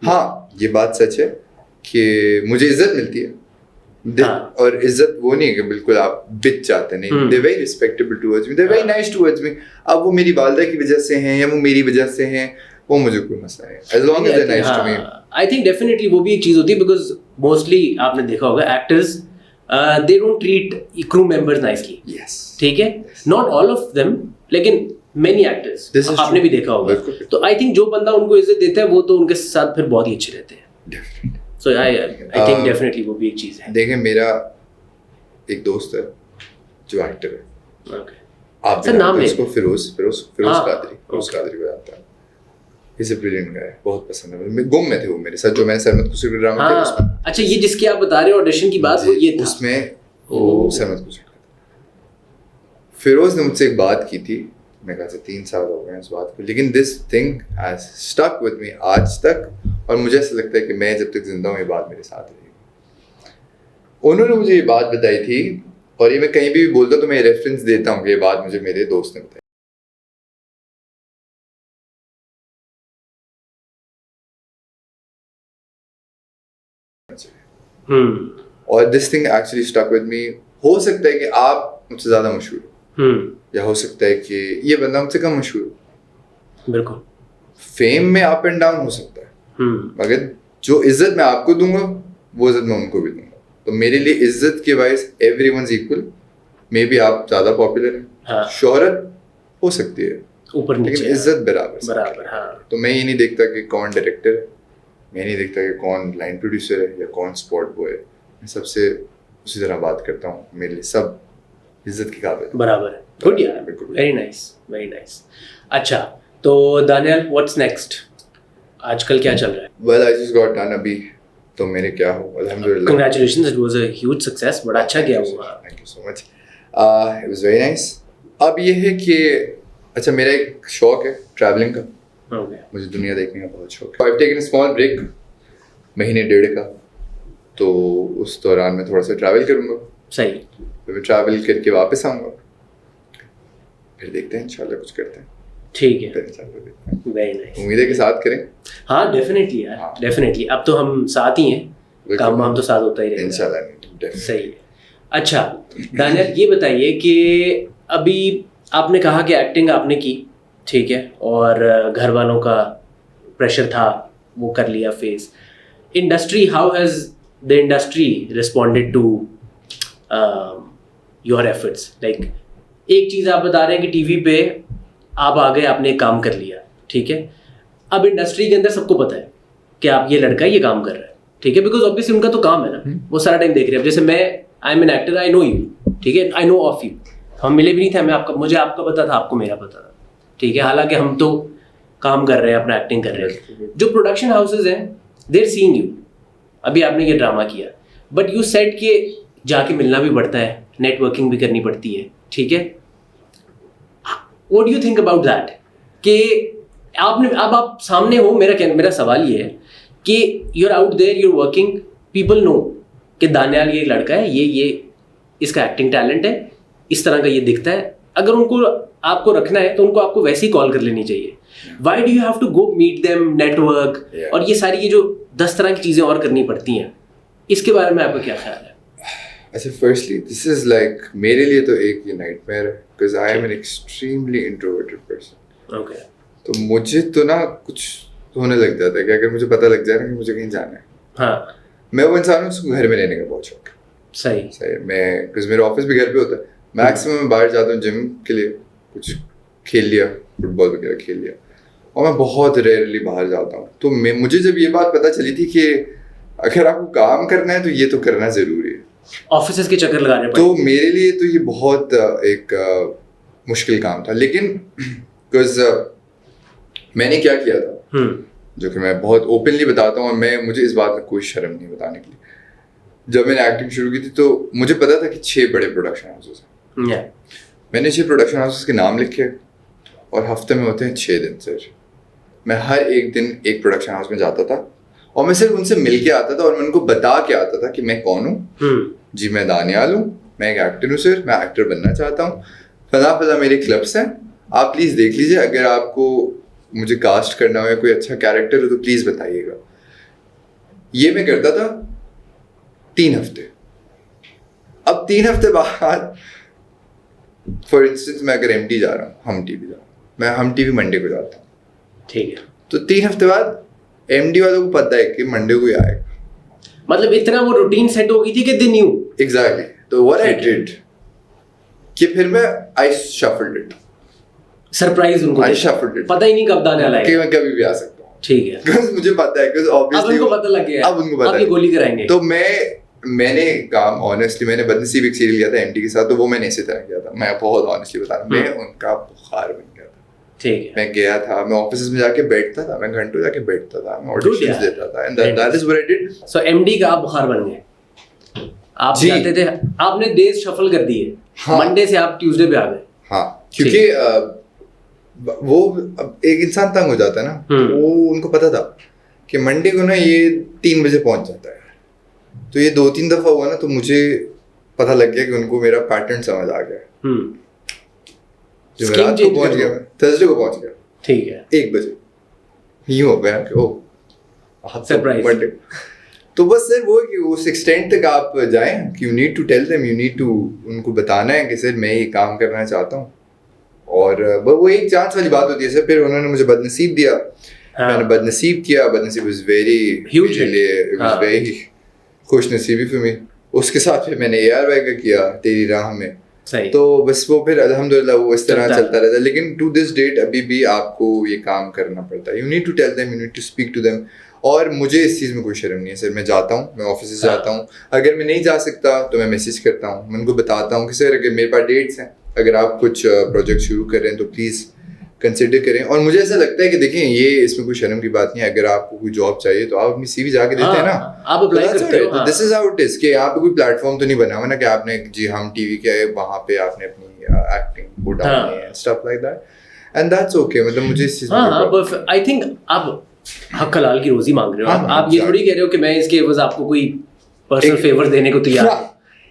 हाँ ये बात सच है कि मुझे इज्जत मिलती है, और इज्जत वो नहीं है कि बिल्कुल आप बिच जाते नहीं। They very respectable towards me, they very nice towards me. अब वो मेरी वालिदा की वजह से हैं या वो मेरी वजह से हैं, वो मुझे कोई मसला है, as long as they're nice to me। I think definitely वो भी एक चीज होती है, because mostly आपने देखा होगा actors they don't treat crew members nicely। Yes। ठीक है, not all of them, लेकिन many actors आपने भी देखा होगा। तो I think जो बंदा उनको इज्जत देता है वो तो उनके साथ फिर बहुत ही अच्छे रहते हैं। So I think definitely वो भी एक चीज है। देखें मेरा एक दोस्त है जो एक्टर है, आप सर नाम उसको फिरोज कादरी बताता है। He's a brilliant guy, बहुत पसंद है मुझे। गुम में थे वो मेरे साथ, जो मैंने सरमत कुसुर के ड्रामा किया उसमें। अच्छा ये जिसकी आप बता रहे हो ऑडिशन की बात, वो ये था उसमें, वो सरमत कुसुर का था। फिरोज ने मुझसे एक बात की थी, मैं कहा 3 साल हो गए उस बात को, लेकिन this thing has stuck with me आज तक। और मुझे ऐसा लगता है कि मैं जब तक जिंदा हूँ ये बात मेरे साथ रहेगी। उन्होंने मुझे ये बात बताई थी, और ये मैं कहीं भी बोलता हूँ तो मैं रेफरेंस देता हूँ कि ये बात मुझे मेरे दोस्त ने बताई। और this thing actually stuck with me. हो सकता है कि आप मुझसे ज्यादा मशहूर हो, या हो सकता है कि ये बंदा मुझसे कम मशहूर हो। बिल्कुल फेम में अप एंड डाउन हो सकता है, मगर जो इज्जत मैं आपको दूंगा वो इज्जत मैं उनको भी दूंगा। तो मेरे लिए इज्जत के wise everyone's equal. May be आप ज्यादा पॉपुलर हैं, शोहरत हो सकती है ऊपर नीचे, लेकिन इज्जत बराबर। तो मैं ये नहीं देखता कि कौन डायरेक्टर है, मैं नहीं देखता कि कौन लाइन प्रोड्यूसर है या कौन स्पॉट बॉय है। मैं सबसे उसी तरह बात करता हूँ, मेरे लिए सब इज्जत की काबिल बराबर है। गुड यार, वेरी नाइस, वेरी नाइस। अच्छा तो दानियल, व्हाट्स नेक्स्ट? आजकल क्या चल रहा है? Well, I just got done अभी, तो मेरे क्या हो, अल्हम्दुलिल्लाह। Congratulations, it was a huge success, बड़ा अच्छा गया हुआ। Thank you so much. It was very nice. अब ये है कि अच्छा मेरा एक शौक है ट्रैवलिंग का, मुझे दुनिया देखने का बहुत शौक है। I've taken a small break, महीने डेढ़ का, तो उस दौरान मैं थोड़ा सा ट्रैवल करूँगा। सही। फिर मैं ट्रैवल करके वापस आऊँगा, फिर देखते हैं इंशाल्लाह कुछ करते हैं। ठीक है, फिर इंशाल्लाह देखते हैं। Very nice. उम्मीद है कि साथ करें। हाँ डेफिनेटली यार, डेफिनेटली। अब तो हम साथ ही हैं, काम वाम तो साथ होता ही रहेगा। इंशाल्लाह। सही है। अच्छा दानियल, ये बताइए कि अभी आपने कहा कि एक्टिंग आपने की, ठीक है, और घर वालों का प्रेशर था, वो कर लिया face. Industry, how has the industry responded to your efforts? Like एक चीज़ आप बता रहे हैं कि टीवी पे आप आ गए, आपने एक काम कर लिया, ठीक है। अब इंडस्ट्री के अंदर सबको पता है कि आप ये लड़का ये काम कर रहा है, ठीक है, बिकॉज ऑब्वियसली उनका तो काम है ना, वो सारा टाइम देख रहे हैं। अब जैसे मैं, I am an actor, I know you, ठीक है, आई नो ऑफ यू, हम मिले भी नहीं थे, मुझे आपका पता था, आपको मेरा पता था, ठीक है, हालांकि हम तो काम कर रहे हैं, अपना एक्टिंग कर रहे हैं। जो प्रोडक्शन हाउसेज हैं, देर सीइंग यू, अभी आपने ये ड्रामा किया, बट यू सेट कि जाके मिलना भी पड़ता है, नेटवर्किंग भी करनी पड़ती है, ठीक है। What do you think about that कि आपने, अब आप सामने हो, मेरा सवाल ये है कि you are out there, you are working, people know कि दानियाल ये लड़का है, ये इसका एक्टिंग टैलेंट है, इस तरह का ये दिखता है। अगर उनको आपको रखना है तो उनको आपको वैसे ही कॉल कर लेनी चाहिए। Why do you have to go meet them, network और ये सारी ये जो 10 तरह की चीज़ें और करनी पड़ती हैं, इसके बारे में आपका क्या ख्याल है? अच्छा, फर्स्टली दिस इज लाइक मेरे लिए तो एक ये नाइटमेयर है, because I am an extremely introverted person. Okay. तो मुझे तो ना कुछ होने लग जाता है कि अगर मुझे पता लग जाए ना कि मुझे कहीं जाना है, हाँ, मैं वो इंसान हूँ जिसको घर में रहने का बहुत शौक है। सही। मैं, बिकॉज मेरा ऑफिस भी घर पे होता है, मैक्सिमम मैं बाहर जाता हूँ जिम के लिए, कुछ खेल लिया, फुटबॉल वगैरह खेल लिया, और मैं बहुत रेयरली बाहर जाता हूँ। तो मुझे जब ये बात पता चली थी कि अगर आपको काम करना है तो ये तो करना ज़रूरी है, ऑफिस के चक्कर लगाने पड़े, तो मेरे लिए तो ये बहुत एक मुश्किल काम था। लेकिन बिकॉज मैंने क्या किया था, जो कि मैं बहुत ओपनली बताता हूँ, और मुझे इस बात में कोई शर्म नहीं बताने के लिए। जब मैंने एक्टिंग शुरू की थी तो मुझे पता था कि 6 बड़े प्रोडक्शन हाउसेस हैं। मैंने 6 प्रोडक्शन हाउसेस के नाम लिखे, और हफ्ते में होते हैं 6 दिन सर। मैं हर एक दिन एक प्रोडक्शन हाउस में जाता था, और मैं सिर्फ उनसे मिल के आता था, और मैं उनको बता के आता था कि मैं कौन हूँ। जी मैं दानियाल हूँ, मैं एक एक्टर हूँ सर, मैं एक्टर बनना चाहता हूँ, फला मेरे क्लब्स हैं, आप प्लीज़ देख लीजिए, अगर आपको मुझे कास्ट करना हो या कोई अच्छा कैरेक्टर हो तो प्लीज़ बताइएगा। ये मैं करता था 3 हफ्ते। अब 3 हफ्ते बाद फॉर इंस्टेंस मैं अगर MT जा रहा हूँ, हम टीवी जा रहा हूँ, मैं हम टीवी मंडे को जाता हूँ, ठीक है, तो 3 हफ्ते बाद MD वालों को पता है कि मंडे को ही आएगा। मतलब इतना वो रूटीन सेट हो गई थी कि दिन न्यू। एग्जैक्टली। तो व्हाट आई डिड कि फिर मैं आई शफल्ड इट, सरप्राइज उनको, आई शफल्ड इट, पता ही नहीं कब दानियाल आएगा, कि मैं कभी भी आ सकता हूँ, ठीक है, बिकॉज़ मुझे पता है, बिकॉज़ ऑब्वियसली अब उनको पता लग गया, अब उनको पता है ये गोली कराएंगे। तो मैंने काम ऑनेस्टली, मैंने बदनसीब एक सीरियल किया था MT के साथ, तो वो मैंने इसी तरह किया था। मैं बहुत ऑनेस्टली बता रहा हूँ, मैं उनका बुखार बन गया था, ठीक है। मैं गया था, मैं ऑफिस में जाके बैठता था, मैं घंटों जाके बैठता था, मैं ऑडिशंस देता था, and that is what I did. So MD का आप बुखार बन गए, आप जाते थे, आपने डेज शफल कर दिए, मंडे से आप ट्यूसडे पे आ गए। हाँ, क्योंकि वो एक इंसान तंग हो जाता है ना, वो उनको पता था कि मंडे को ना ये 3 बजे पहुंच जाता है, तो ये 2-3 दफा हुआ ना, तो मुझे पता लग गया कि उनको मेरा पैटर्न समझ आ गया। जो रात को पहुंच गया, थर्सडे को पहुंच गया, ठीक है, 1 बजे यूं हो गया कि ओह सरप्राइज मंडे। तो बस सर वो कि उस एक्सटेंट तक आप जाएं कि you need to tell them, you need to उनको बताना है कि सर मैं ये काम करना चाहता हूँ, और वो एक चांस वाली बात होती है सर। फिर उन्होंने मुझे बदनसीब दिया, मैंने बदनसीब किया, बदनसीब वाज वेरी खुश नसीबी फॉर मी। उसके साथ फिर मैंने ARY का किया, तेरी राह में, तो बस वो फिर अल्हम्दुलिल्लाह वो इस तरह चलता रहता है। लेकिन टू दिस डेट अभी भी आपको ये काम करना पड़ता है, you need to tell them, you need to speak to them. और मुझे इस चीज़ में कोई शर्म नहीं है सर, मैं जाता हूँ, मैं ऑफिस से जाता हूँ, अगर मैं नहीं जा सकता तो मैं मैसेज करता हूँ, मैं उनको बताता हूँ कि सर अगर मेरे पास डेट्स हैं, अगर आप कुछ प्रोजेक्ट शुरू कर रहे हैं तो प्लीज़ कंसिडर करें। और मुझे ऐसा लगता है कि देखें, ये इसमें कोई शर्म की बात नहीं है। अगर आपको कोई जॉब चाहिए तो आप अपनी CV जाके देते हैं ना, आप अप्लाई करते हो। This is how it is कि आप कोई प्लेटफॉर्म तो नहीं बना हुआ ना कि आपने जी हम टीवी के वहां पे आपने अपनी एक्टिंग वो डालनी है, stuff like that, and that's okay. मतलब मुझे इस चीज में आई थिंक आप हक हलाल की रोजी मांग रहे हो। आप ये थोड़ी कह रहे हो कि मैं इसके एवज आपको कोई पर्सनल फेवर देने को तैयार हूं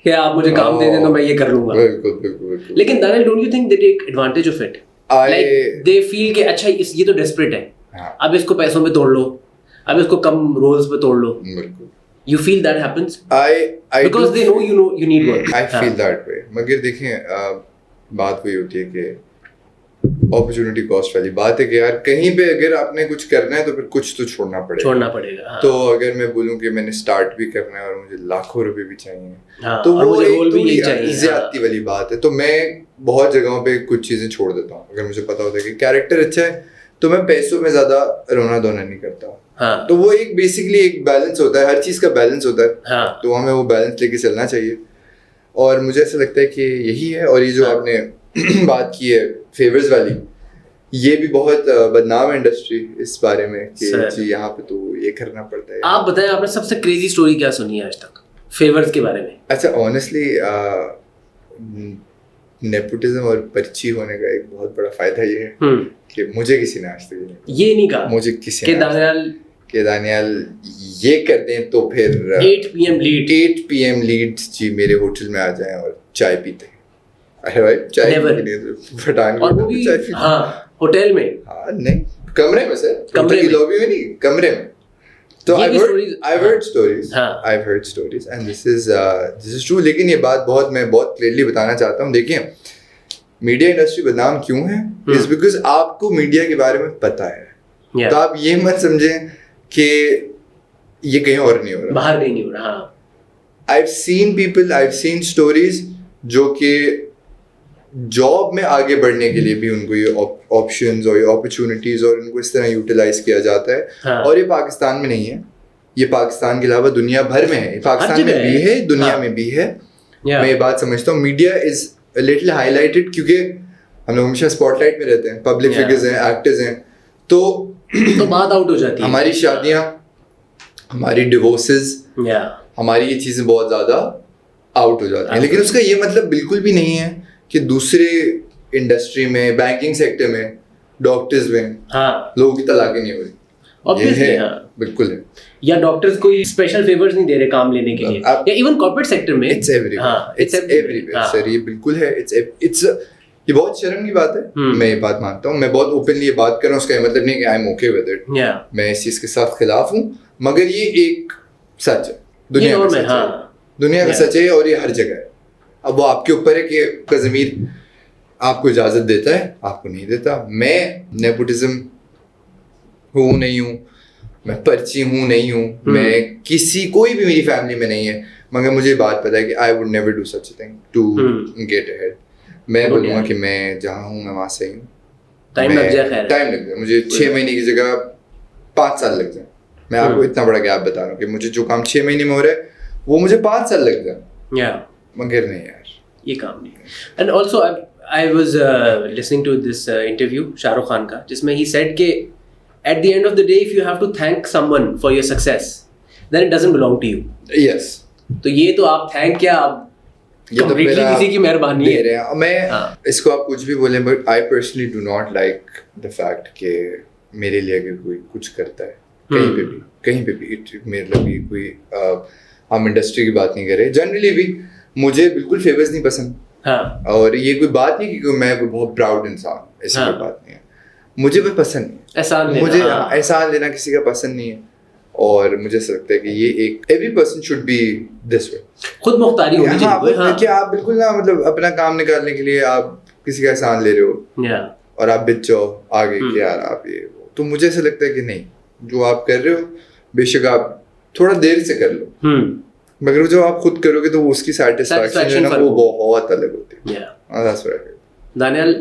कि आप मुझे काम दे दें तो मैं ये कर लूंगा। बिल्कुल। लेकिन Daniyal, don't you think they take advantage of it? Like they feel कि अच्छा ये तो डेस्परेट है, अब इसको पैसों में तोड़ लो, अब इसको कम रोल्स पे तोड़ लो। बिल्कुल। You feel that happens? I because they know you need work. I feel that way. मगर देखें, बात वही होती है कि अपॉर्चुनिटी कॉस्ट वाली बात है कि यार कहीं पे अगर आपने कुछ करना है तो फिर कुछ तो छोड़ना पड़ेगा। हाँ। तो अगर मैं बोलूं कि मैंने स्टार्ट भी करना है और मुझे लाखों रुपए भी चाहिए, हाँ, तो वो एक रोल भी यही चाहिए, ज्यादती वाली बात है। तो मैं बहुत जगहों पे कुछ चीजें छोड़ देता हूँ अगर मुझे पता होता है कि कैरेक्टर अच्छा है, तो मैं पैसों में ज्यादा रोना धोना नहीं करता। हाँ। तो वो एक बेसिकली एक बैलेंस होता है, हर चीज का बैलेंस होता है। हाँ। तो हमें वो बैलेंस लेके चलना चाहिए, और मुझे ऐसा लगता है कि यही है। और ये जो आपने बात की है फेवर्स वाली, ये भी बहुत बदनाम है इंडस्ट्री इस बारे में कि जी यहाँ पे तो ये करना पड़ता है। आप बताएं, आपने सबसे क्रेजी स्टोरी क्या सुनी है आज तक फेवर्स के बारे में? अच्छा, ऑनेस्टली नेपोटिज्म और पर्ची होने का एक बहुत बड़ा फायदा ये है कि मुझे किसी ने आज तक ये नहीं कहा मुझे किसी ने दानियाल ये कर दें तो फिर 8 PM लीड जी मेरे होटल में आ जाएं और चाय पीते हैं। अरे भाई चाय फटान और वो भी हाँ होटल में, हाँ नहीं कमरे में सर, कमरे की लॉबी में नहीं, कमरे में। तो I've heard stories and this is true। लेकिन ये बात मैं बहुत क्लियरली बताना चाहता हूँ। देखिए, मीडिया इंडस्ट्री बदनाम क्यों है, इज बिकॉज आपको मीडिया के बारे में पता है। तो आप ये मत समझें कि ये कहीं और नहीं हो रहा, बाहर नहीं हो रहा। I've seen stories जो कि जॉब में आगे बढ़ने के लिए भी उनको ये ऑप्शंस और ये अपॉर्चुनिटीज और उनको इस तरह यूटिलाइज किया जाता है। हाँ। और ये पाकिस्तान में नहीं है, ये पाकिस्तान के अलावा दुनिया भर में है। पाकिस्तान में भी है, दुनिया में भी है। मैं ये बात समझता हूँ, मीडिया इज लिटिल हाईलाइटेड क्योंकि हम लोग हमेशा स्पॉटलाइट में रहते हैं, पब्लिक फिगर्स हैं, एक्टर्स हैं, तो बात आउट हो जाती है। हमारी शादियाँ, हमारी डिवोर्सेस, हमारी ये चीज़ें बहुत ज़्यादा आउट हो जाती हैं। लेकिन उसका ये मतलब बिल्कुल भी नहीं है कि दूसरे इंडस्ट्री में, बैंकिंग सेक्टर में, डॉक्टर्स में लोगों की तलाक़ें नहीं हो रही। Obviously, बिल्कुल है। या डॉक्टर्स कोई स्पेशल फेवर्स नहीं दे रहे काम लेने के लिए, या इवन कॉर्पोरेट सेक्टर में इट्स एवरीवेयर सर, ये बिल्कुल है। इट्स ये बहुत शर्म की बात है। मैं ये बात मानता हूँ, मैं बहुत ओपनली ये बात कर रहा हूँ, उसका मतलब नहीं कि I am okay with it, मैं इस चीज़ के साथ खिलाफ हूँ, मगर ये एक सच है, दुनिया में सच है, दुनिया में सच है और ये हर जगह है। अब वो आपके ऊपर है कि आपका ज़मीर आपको इजाज़त देता है, आपको नहीं देता। मैं नेपोटिज्म हूँ नहीं हूँ, मैं पर्ची हूँ नहीं हूँ, मैं कोई भी मेरी फैमिली में नहीं है, मगर मुझे बात पता है कि I would never do such a thing to get ahead. मैं बोलूँगा कि मैं जहाँ हूँ मैं वहाँ से हूँ। टाइम लग जाए, मुझे 6 महीने की जगह 5 साल लग जाए। मैं आपको इतना बड़ा गैप बता रहा हूँ कि मुझे जो काम 6 महीने में हो रहा है वो मुझे 5 साल लग जाए, मगर नहीं यार, ये काम नहीं। And also I was listening to this interview Shahrukh Khan का, जिसमें he said कि at the end of the day if you have to thank someone for your success then it doesn't belong to you. Yes. तो ये तो आप thank क्या, आप completely किसी की मेहरबानी है। मैं इसको आप कुछ भी बोलें, but I personally do not like the fact कि मेरे लिए अगर कोई कुछ करता है कहीं पे भी मेरे लिए कोई हम इंडस्ट्री की बात नहीं कर रहे, जनरली भी मुझे बिल्कुल फेवर्स नहीं पसंद। और ये कोई बात नहीं कि मैं बहुत प्राउड इंसान, ऐसी कोई बात नहीं है, मुझे भी पसंद नहीं, मुझे एहसान लेना किसी का पसंद नहीं है। और मुझे ऐसा लगता है कि ये एक every person should be this way, खुद मुख्तारी होनी चाहिए कि आप बिल्कुल ना मतलब अपना काम निकालने के लिए आप किसी का एहसान ले रहे हो और आप बिच जाओ आगे कि यार आप ये वो। तो मुझे ऐसा लगता है कि नहीं, जो आप कर रहे हो बेशक आप थोड़ा देर से कर लो, मगर जो आप खुद करोगे तो उसकी सैटिस्फैक्शन है ना, वो बहुत अलग होती है। दानियाल,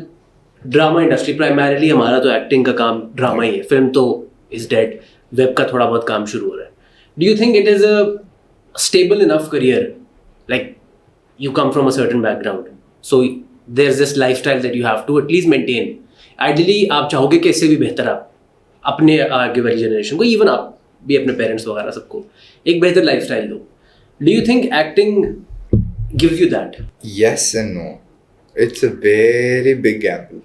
ड्रामा इंडस्ट्री प्राइमरीली, हमारा तो एक्टिंग का काम ड्रामा ही है, फिल्म तो इज डेड, वेब का थोड़ा बहुत काम शुरू हो रहा है। Do you think it is a stable enough career, like you come from a certain background, so there is this lifestyle that you have to at least maintain ideally आप चाहोगे कि इससे भी बेहतर आप अपने आगे वाली जनरेशन को, इवन आप भी अपने पेरेंट्स वगैरह सबको एक बेहतर लाइफस्टाइल दो. Do you think acting gives you that? Yes and no. It's a very big gamble.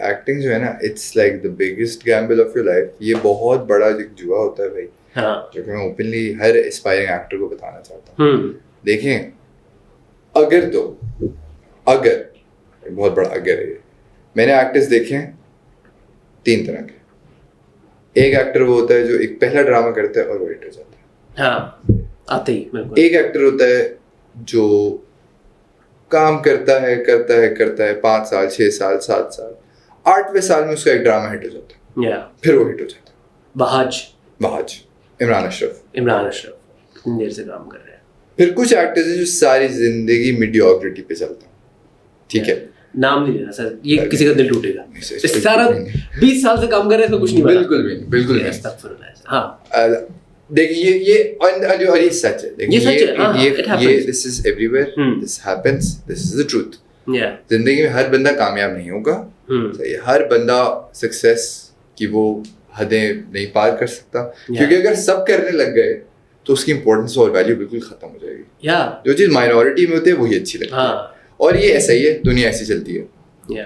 Acting जो है ना, it's like the biggest gamble of your life. ये बहुत बड़ा एक जुआ होता है भाई. हाँ. जो कि मैं ओपनली हर एस्पायरिंग एक्टर को बताना चाहता हूँ. देखें, अगर बहुत बड़ा अगर है. मैंने एक्टर्स देखे हैं 3 तरह के. एक एक्टर वो होता है जो एक पहला ड्रामा करता है और वो हिट हो जाता है. हाँ, आते ही बिल्कुल. एक एक्टर होता है जो काम करता है 5 साल 6 साल 7 साल, 8वें साल में उसका एक ड्रामा हिट हो जाता है. फिर वो हिट हो जाता है. बहाज इमरान अशरफ देर से काम कर रहे हैं. फिर कुछ एक्टर्स हैं जो सारी जिंदगी मीडियोक्रिटी पे चलते हैं. ठीक है, नाम नहीं लेना सर, ये किसी का दिल टूटेगा. सारा 20 साल से काम कर रहे हैं तो कुछ नहीं. बिल्कुल नहीं. हाँ, देखिए ये और ये सच है. देखिए ये this is everywhere, this happens, this is the truth. जिंदगी में हर बंदा कामयाब नहीं होगा. हर बंदा सक्सेस की वो हदें नहीं पार कर सकता. क्योंकि अगर सब करने लग गए तो उसकी इंपॉर्टेंस और वैल्यू बिल्कुल खत्म हो जाएगी. जो चीज माइनॉरिटी में होती है वही अच्छी लगती है. और ये ऐसा ही है, दुनिया ऐसी चलती है.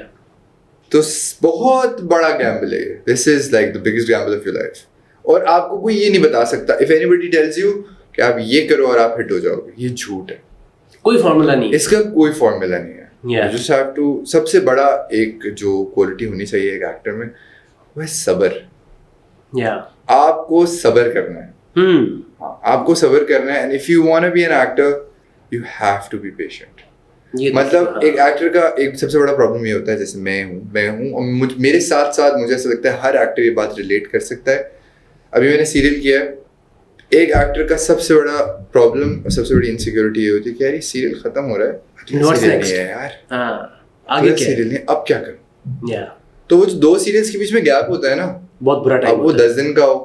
तो बहुत बड़ा गैम्बल है. This is like the biggest gamble of your life. और आपको कोई ये नहीं बता सकता, इफ एनीबॉडी टेल्स यू कि आप ये करो और आप हिट हो जाओगे, ये झूठ है. कोई फॉर्मूला नहीं है इसका. कोई फॉर्मूला नहीं है. You just have to. सबसे बड़ा एक जो क्वालिटी होनी चाहिए एक एक्टर में, वो है सब्र. आपको सब्र करना है. आपको सब्र करना है. And if you want to be an actor, you have to be patient. मतलब एक एक्टर का एक सबसे बड़ा प्रॉब्लम ये होता है, जैसे मैं हूँ और मेरे साथ साथ मुझे ऐसा लगता है हर एक्टर ये बात रिलेट कर सकता है. अभी मैंने सीरियल किया है. एक एक्टर का सबसे बड़ा प्रॉब्लम और सबसे बड़ी इनसिक्योरिटी ये होती है कि यार ये सीरियल खत्म हो रहा है, सीरियल नहीं है यार, आगे सीरियल नहीं, अब क्या करूं. तो वो जो 2 सीरियल्स के बीच में गैप होता है ना, बहुत बुरा टाइम. वो 10 दिन का हो,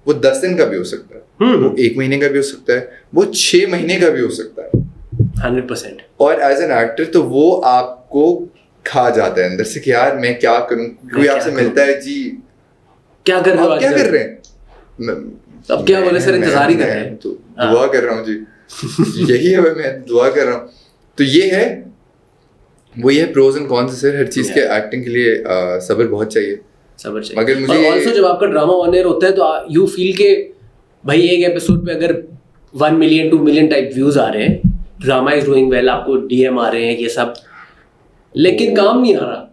वो 10 दिन का भी हो सकता है, वो 1 महीने का भी हो सकता है, वो 6 महीने का भी हो सकता है. 100%. और एज एन एक्टर तो वो आपको खा जाता है अंदर से कि यार मैं क्या करूं. कोई आपसे मिलता है, जी क्या कर रहे हैं, अब क्या बोले सर, इंतजार ही कर रहे हैं. तो दुआ कर रहा हूँ जी. यही है, मैं दुआ कर रहा हूँ. तो ये है, वो ये प्रोज एंड कॉन्स है हर चीज के. एक्टिंग के लिए सब्र बहुत चाहिए. मगर मुझे और ऑल्सो जब आपका ड्रामा ऑन एयर होता है तो यू फील के भाई एक एपिसोड पे अगर 1 मिलियन 2 मिलियन टाइप व्यूज आ रहे हैं, ड्रामा इज डूइंग वेल, आपको डीएम आ रहे हैं, ये सब, लेकिन काम नहीं आ रहा,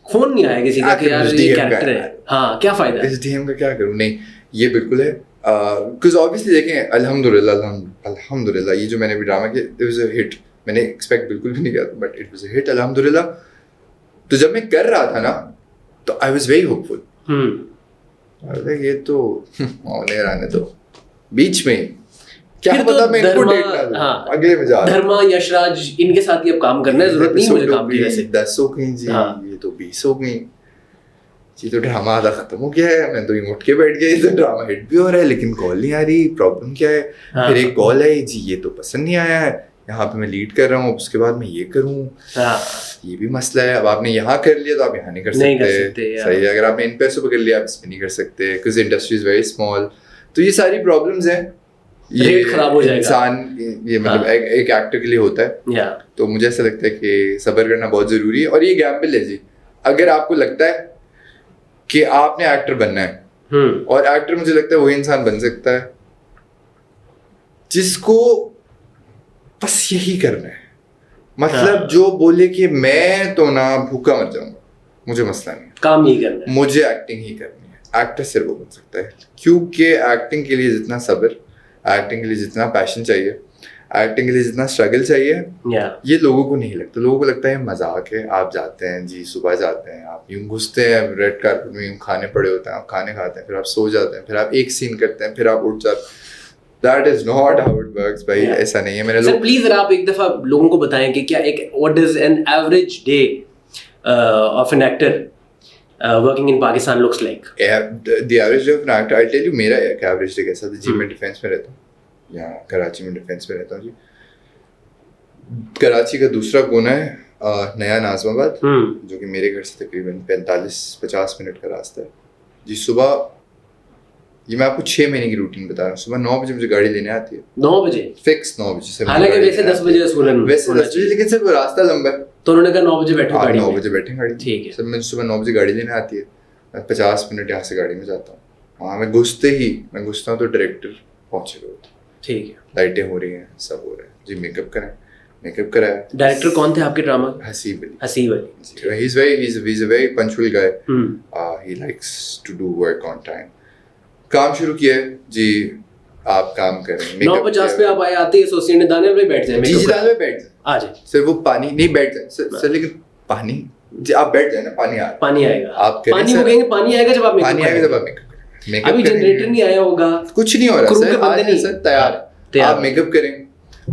फोन नहीं आया किसी का कि यार ये कैरेक्टर है. हाँ, क्या फायदा इस डीएम का, क्या करूं. नहीं, ये बिल्कुल है. बिकॉज ऑब्वियसली देखें, अल्हम्दुलिल्लाह ये जो मैंने भी ड्रामा किया, इट वाज अ हिट. मैंने एक्सपेक्ट बिल्कुल भी नहीं किया, but it was a hit, अल्हम्दुलिल्लाह. तो जब मैं कर रहा था ना, तो आई वाज वेरी होपफुल. ये तो ऑनर आने दो, बीच में क्या पता मैं इनको डेट ना दूं. अगले में जा धर्मा, यशराज, इनके साथ ही अब काम करना है, जरूरत नहीं मुझे काम की. वैसे 10 हो गई जी, ये तो 20 हो गई जी. तो ड्रामा आधा खत्म हो गया है, मैं तो यूं उठ के बैठ गया. तो ड्रामा हिट भी हो रहा है लेकिन कॉल नहीं आ रही. प्रॉब्लम क्या है? फिर एक कॉल आई जी, ये तो पसंद नहीं आया है, यहाँ पे मैं लीड कर रहा हूँ, उसके बाद मैं ये करूँ, ये भी मसला है. अब आपने यहाँ कर लिया तो आप यहाँ नहीं कर सकते. सही है. अगर आपने इन पैसों पे कर लिया, आप इसमें नहीं कर सकते, because industry is very small. तो ये सारी प्रॉब्लम्स हैं. रेट खराब हो जाएगा. इंसान ये मतलब एक एक्टर के लिए होता है. तो मुझे ऐसा लगता है कि सब्र करना बहुत जरूरी है. और ये गैम्बल है जी. अगर आपको लगता है कि आपने एक्टर बनना है, और एक्टर मुझे लगता है वही इंसान बन सकता है जिसको बस यही करना है. मतलब जो बोले कि मैं तो ना भूखा मर जाऊंगा, मुझे मसला नहीं, काम नहीं करना है, मुझे एक्टिंग ही करनी है. एक्टर सिर्फ वो बन सकता है. क्योंकि एक्टिंग के लिए जितना सब्र, एक्टिंग के लिए जितना पैशन चाहिए, एक्टिंग के लिए जितना स्ट्रगल चाहिए, ये लोगों को नहीं लगता. लोगों को लगता है मजाक है. आप जाते हैं जी, सुबह जाते हैं, आप यूं घुसते हैं रेड कार्पेट में, यूं खाने पड़े होते हैं, आप खाने खाते हैं, फिर आप सो जाते हैं, फिर आप एक सीन करते हैं, फिर आप उठ जाते हैं. That is not how it works भाई. ऐसा नहीं है. मैंने प्लीज आप एक दफा लोगों को बताएं कि क्या एक what is an average day of an actor working in Pakistan looks like. The average day of an actor, I'll tell you मेरा एक average day कैसा था जी. मैं डिफेंस में रहता हूँ, यहाँ कराची में डिफेंस में रहता हूँ जी. कराची का दूसरा कोना है नया नाज़िमाबाद, जो कि मेरे घर से तकरीबन 45-50 मिनट का रास्ता है जी। सुबह, ये मैं आपको 6 महीने की रूटीन बता रहा हूँ। सुबह 9 बजे मुझे गाड़ी लेने आती है। 9 बजे फिक्स 9 बजे से। हालांकि वैसे 10 बजे सोलन, वैसे 10 बजे, लेकिन सर वो रास्ता लंबा है तो उन्होंने कहा 9 बजे बैठो गाड़ी में। 9 बजे बैठे गाड़ी। ठीक है सर मैं सुबह 9 बजे गाड़ी लेने आती है, मैं 50 मिनट यहाँ से गाड़ी में जाता हूँ। वहाँ मैं घुसता हूँ तो डायरेक्टर पहुँचे हुए होते हैं। ठीक है, लाइटें हो रही हैं, सब हो रहा है जी। मेकअप कराया। डायरेक्टर कौन थे आपके drama? Haseeb Ali. Haseeb Ali. He's a very punctual guy. He likes to do work on time. काम शुरू किया है जी, आप काम करें। 9:50 पे आप आते ही एसोसिएट ने दानियल भाई बैठ जाए। जी दानियल भाई बैठ जाए, आ जाए सर। वो पानी नहीं बैठ जाए सर, लेकिन पानी जी आप बैठ जाए ना, पानी आएगा। आप पानी हो गएंगे, पानी आएगा जब आप मेकअप। अभी जनरेटर नहीं आया होगा, कुछ नहीं हो रहा सर, तैयार। आप मेकअप करें,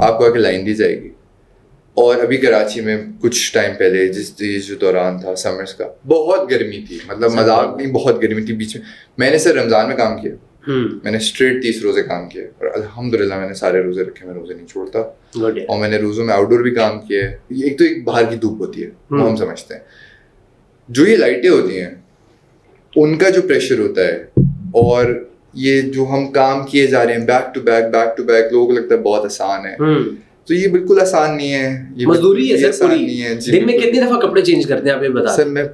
आपको आके लाइन दी जाएगी। और अभी कराची में कुछ टाइम पहले जो दौरान था समर्स का, बहुत गर्मी थी, मतलब मजाक नहीं, बहुत गर्मी थी बीच में। मैंने सर रमजान में काम किया, मैंने स्ट्रेट 30 रोजे काम किया और अल्हम्दुलिल्लाह मैंने सारे रोजे रखे, मैं रोजे नहीं छोड़ता। और मैंने रोजों में आउटडोर भी काम किया है। एक तो एक बाहर की धूप होती है, वो हम समझते हैं। जो ये लाइटें होती हैं उनका जो प्रेशर होता है, और ये जो हम काम किए जा रहे हैं बैक टू बैक, लोगों को लगता है बहुत आसान है, तो ये बिल्कुल आसान नहीं है। ये मजदूरी है सर पूरी। नहीं है। दिन में कितनी दफा कपड़े चेंज करते हैं आप ये बता सर? मैं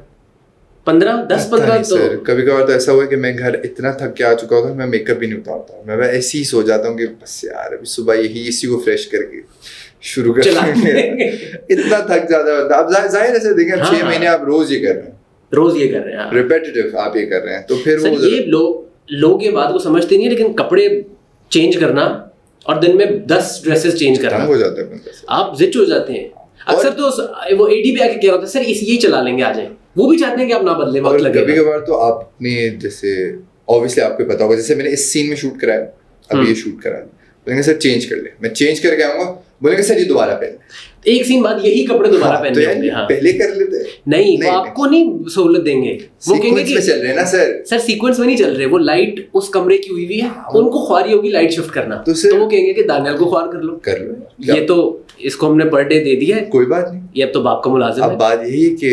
10-15 तो कभी कभार तो ऐसा हुआ कि मैं घर इतना थक के आ चुका होता, मैं मेकअप भी नहीं उतारता, मैं ऐसे ही सो जाता हूँ कि बस यार अभी सुबह यही इसी को फ्रेश करके शुरू कर इतना थक जाता है। अब जाहिर है सर, देखें 6 महीने आप रोज ये कर रहे हैं, रिपीटेटिव आप ये कर रहे हैं, तो फिर वो ये लोग ये बात को समझते नहीं है, लेकिन कपड़े चेंज करना और दिन में 10 ड्रेसेस चेंज करना हो जाता है, आप जिच हो जाते हैं। अक्सर तो वो एडी भी आके कह रहा था सर यही चला लेंगे, आ जाए। वो भी चाहते हैं कि आप ना बदले, वक्त लगेगा। कभी कभार तो आपने जैसे ऑब्वियसली आपको पता होगा, जैसे मैंने इस सीन में शूट कराया, अभी ये शूट करा, बोलेंगे सर चेंज कर ले, मैं चेंज करके आऊंगा, बोलेंगे सर ये दोबारा पहन, एक सीन बाद यही कपड़े दोबारा पहन लेंगे। पहले कर लेते नहीं, वो आपको नहीं सहूलत देंगे, वो कहेंगे कि चल रहे हैं ना सर सीक्वेंस में नहीं चल रहे, वो लाइट उस कमरे की हुई है, उनको ख्वारी होगी लाइट शिफ्ट करना, तो वो कहेंगे कि दानियल को ख्वार कर लो। ये तो इसको हमने पर डे दे दिया है, कोई बात नहीं, ये अब तो बाप का मुलाजिम है। अब बात यही है कि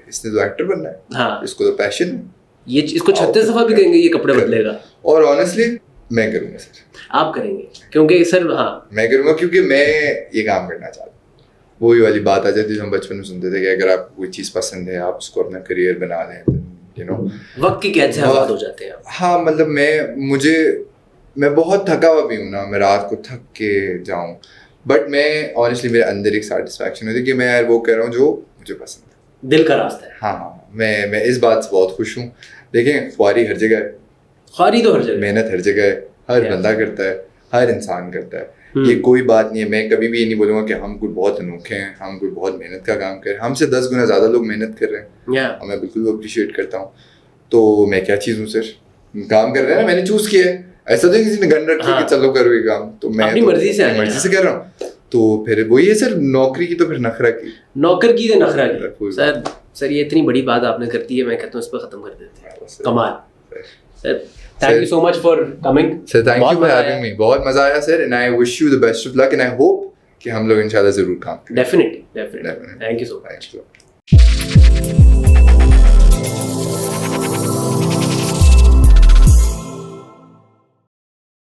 इसने तो एक्टर बनना है, इसको तो पैशन है, ये इसको 36 दफा भी कहेंगे ये कपड़े बदलेगा। और ऑनेस्टली मैं करूंगा सर। आप करेंगे क्योंकि सर मैं करूंगा क्योंकि मैं ये काम करना चाहता हूँ। वही वाली बात आ जाती है जो हम बचपन में सुनते थे कि अगर आपको कोई चीज़ पसंद है, आप उसको अपना करियर बना लें, यू नो वक्त की कैद से आज़ाद हो जाते हैं। हाँ, मतलब मैं बहुत थका हुआ भी हूँ ना, मैं रात को थक के जाऊँ, बट मैं ऑनेस्टली मेरे अंदर एक सेटिस्फैक्शन होती है कि मैं यार वो कर रहा हूँ जो मुझे पसंद है, दिल का रास्ता है। हाँ, मैं इस बात से बहुत खुश हूँ। देखें, ख्वारी हर जगह है, ख्वारी तो हर जगह, मेहनत हर जगह है, हर बंदा करता है, हर इंसान करता है, ये कोई बात नहीं है। मैं कभी भी ये नहीं बोलूँगा कि हम कोई बहुत अनोखे हैं, हम कोई बहुत मेहनत का काम कर रहे हैं, हमसे 10 गुना ज़्यादा लोग मेहनत कर रहे हैं, और मैं बिल्कुल अप्रिशिएट करता हूँ। तो मैं क्या चीज़ हूँ सर, काम कर रहे हैं ना, मैंने चूज़ किया है, ऐसा तो किसी ने गन रखी कि चलो करो ये काम, तो मैं अपनी मर्जी से कर रहा हूँ। तो फिर वही है सर, नौकरी की तो फिर नखरा की, नखरा की। सर ये इतनी बड़ी बात आपने कर दी है, मैं कहता हूँ इस पर खत्म कर देते हैं। कमाल sir, thank you so much for coming sir, thank you for having मी, बहुत मजा आया sir, and I wish you the best of luck, and I hope कि हम लोग इंशाल्लाह जरूर काम करें। Definitely thank you so much.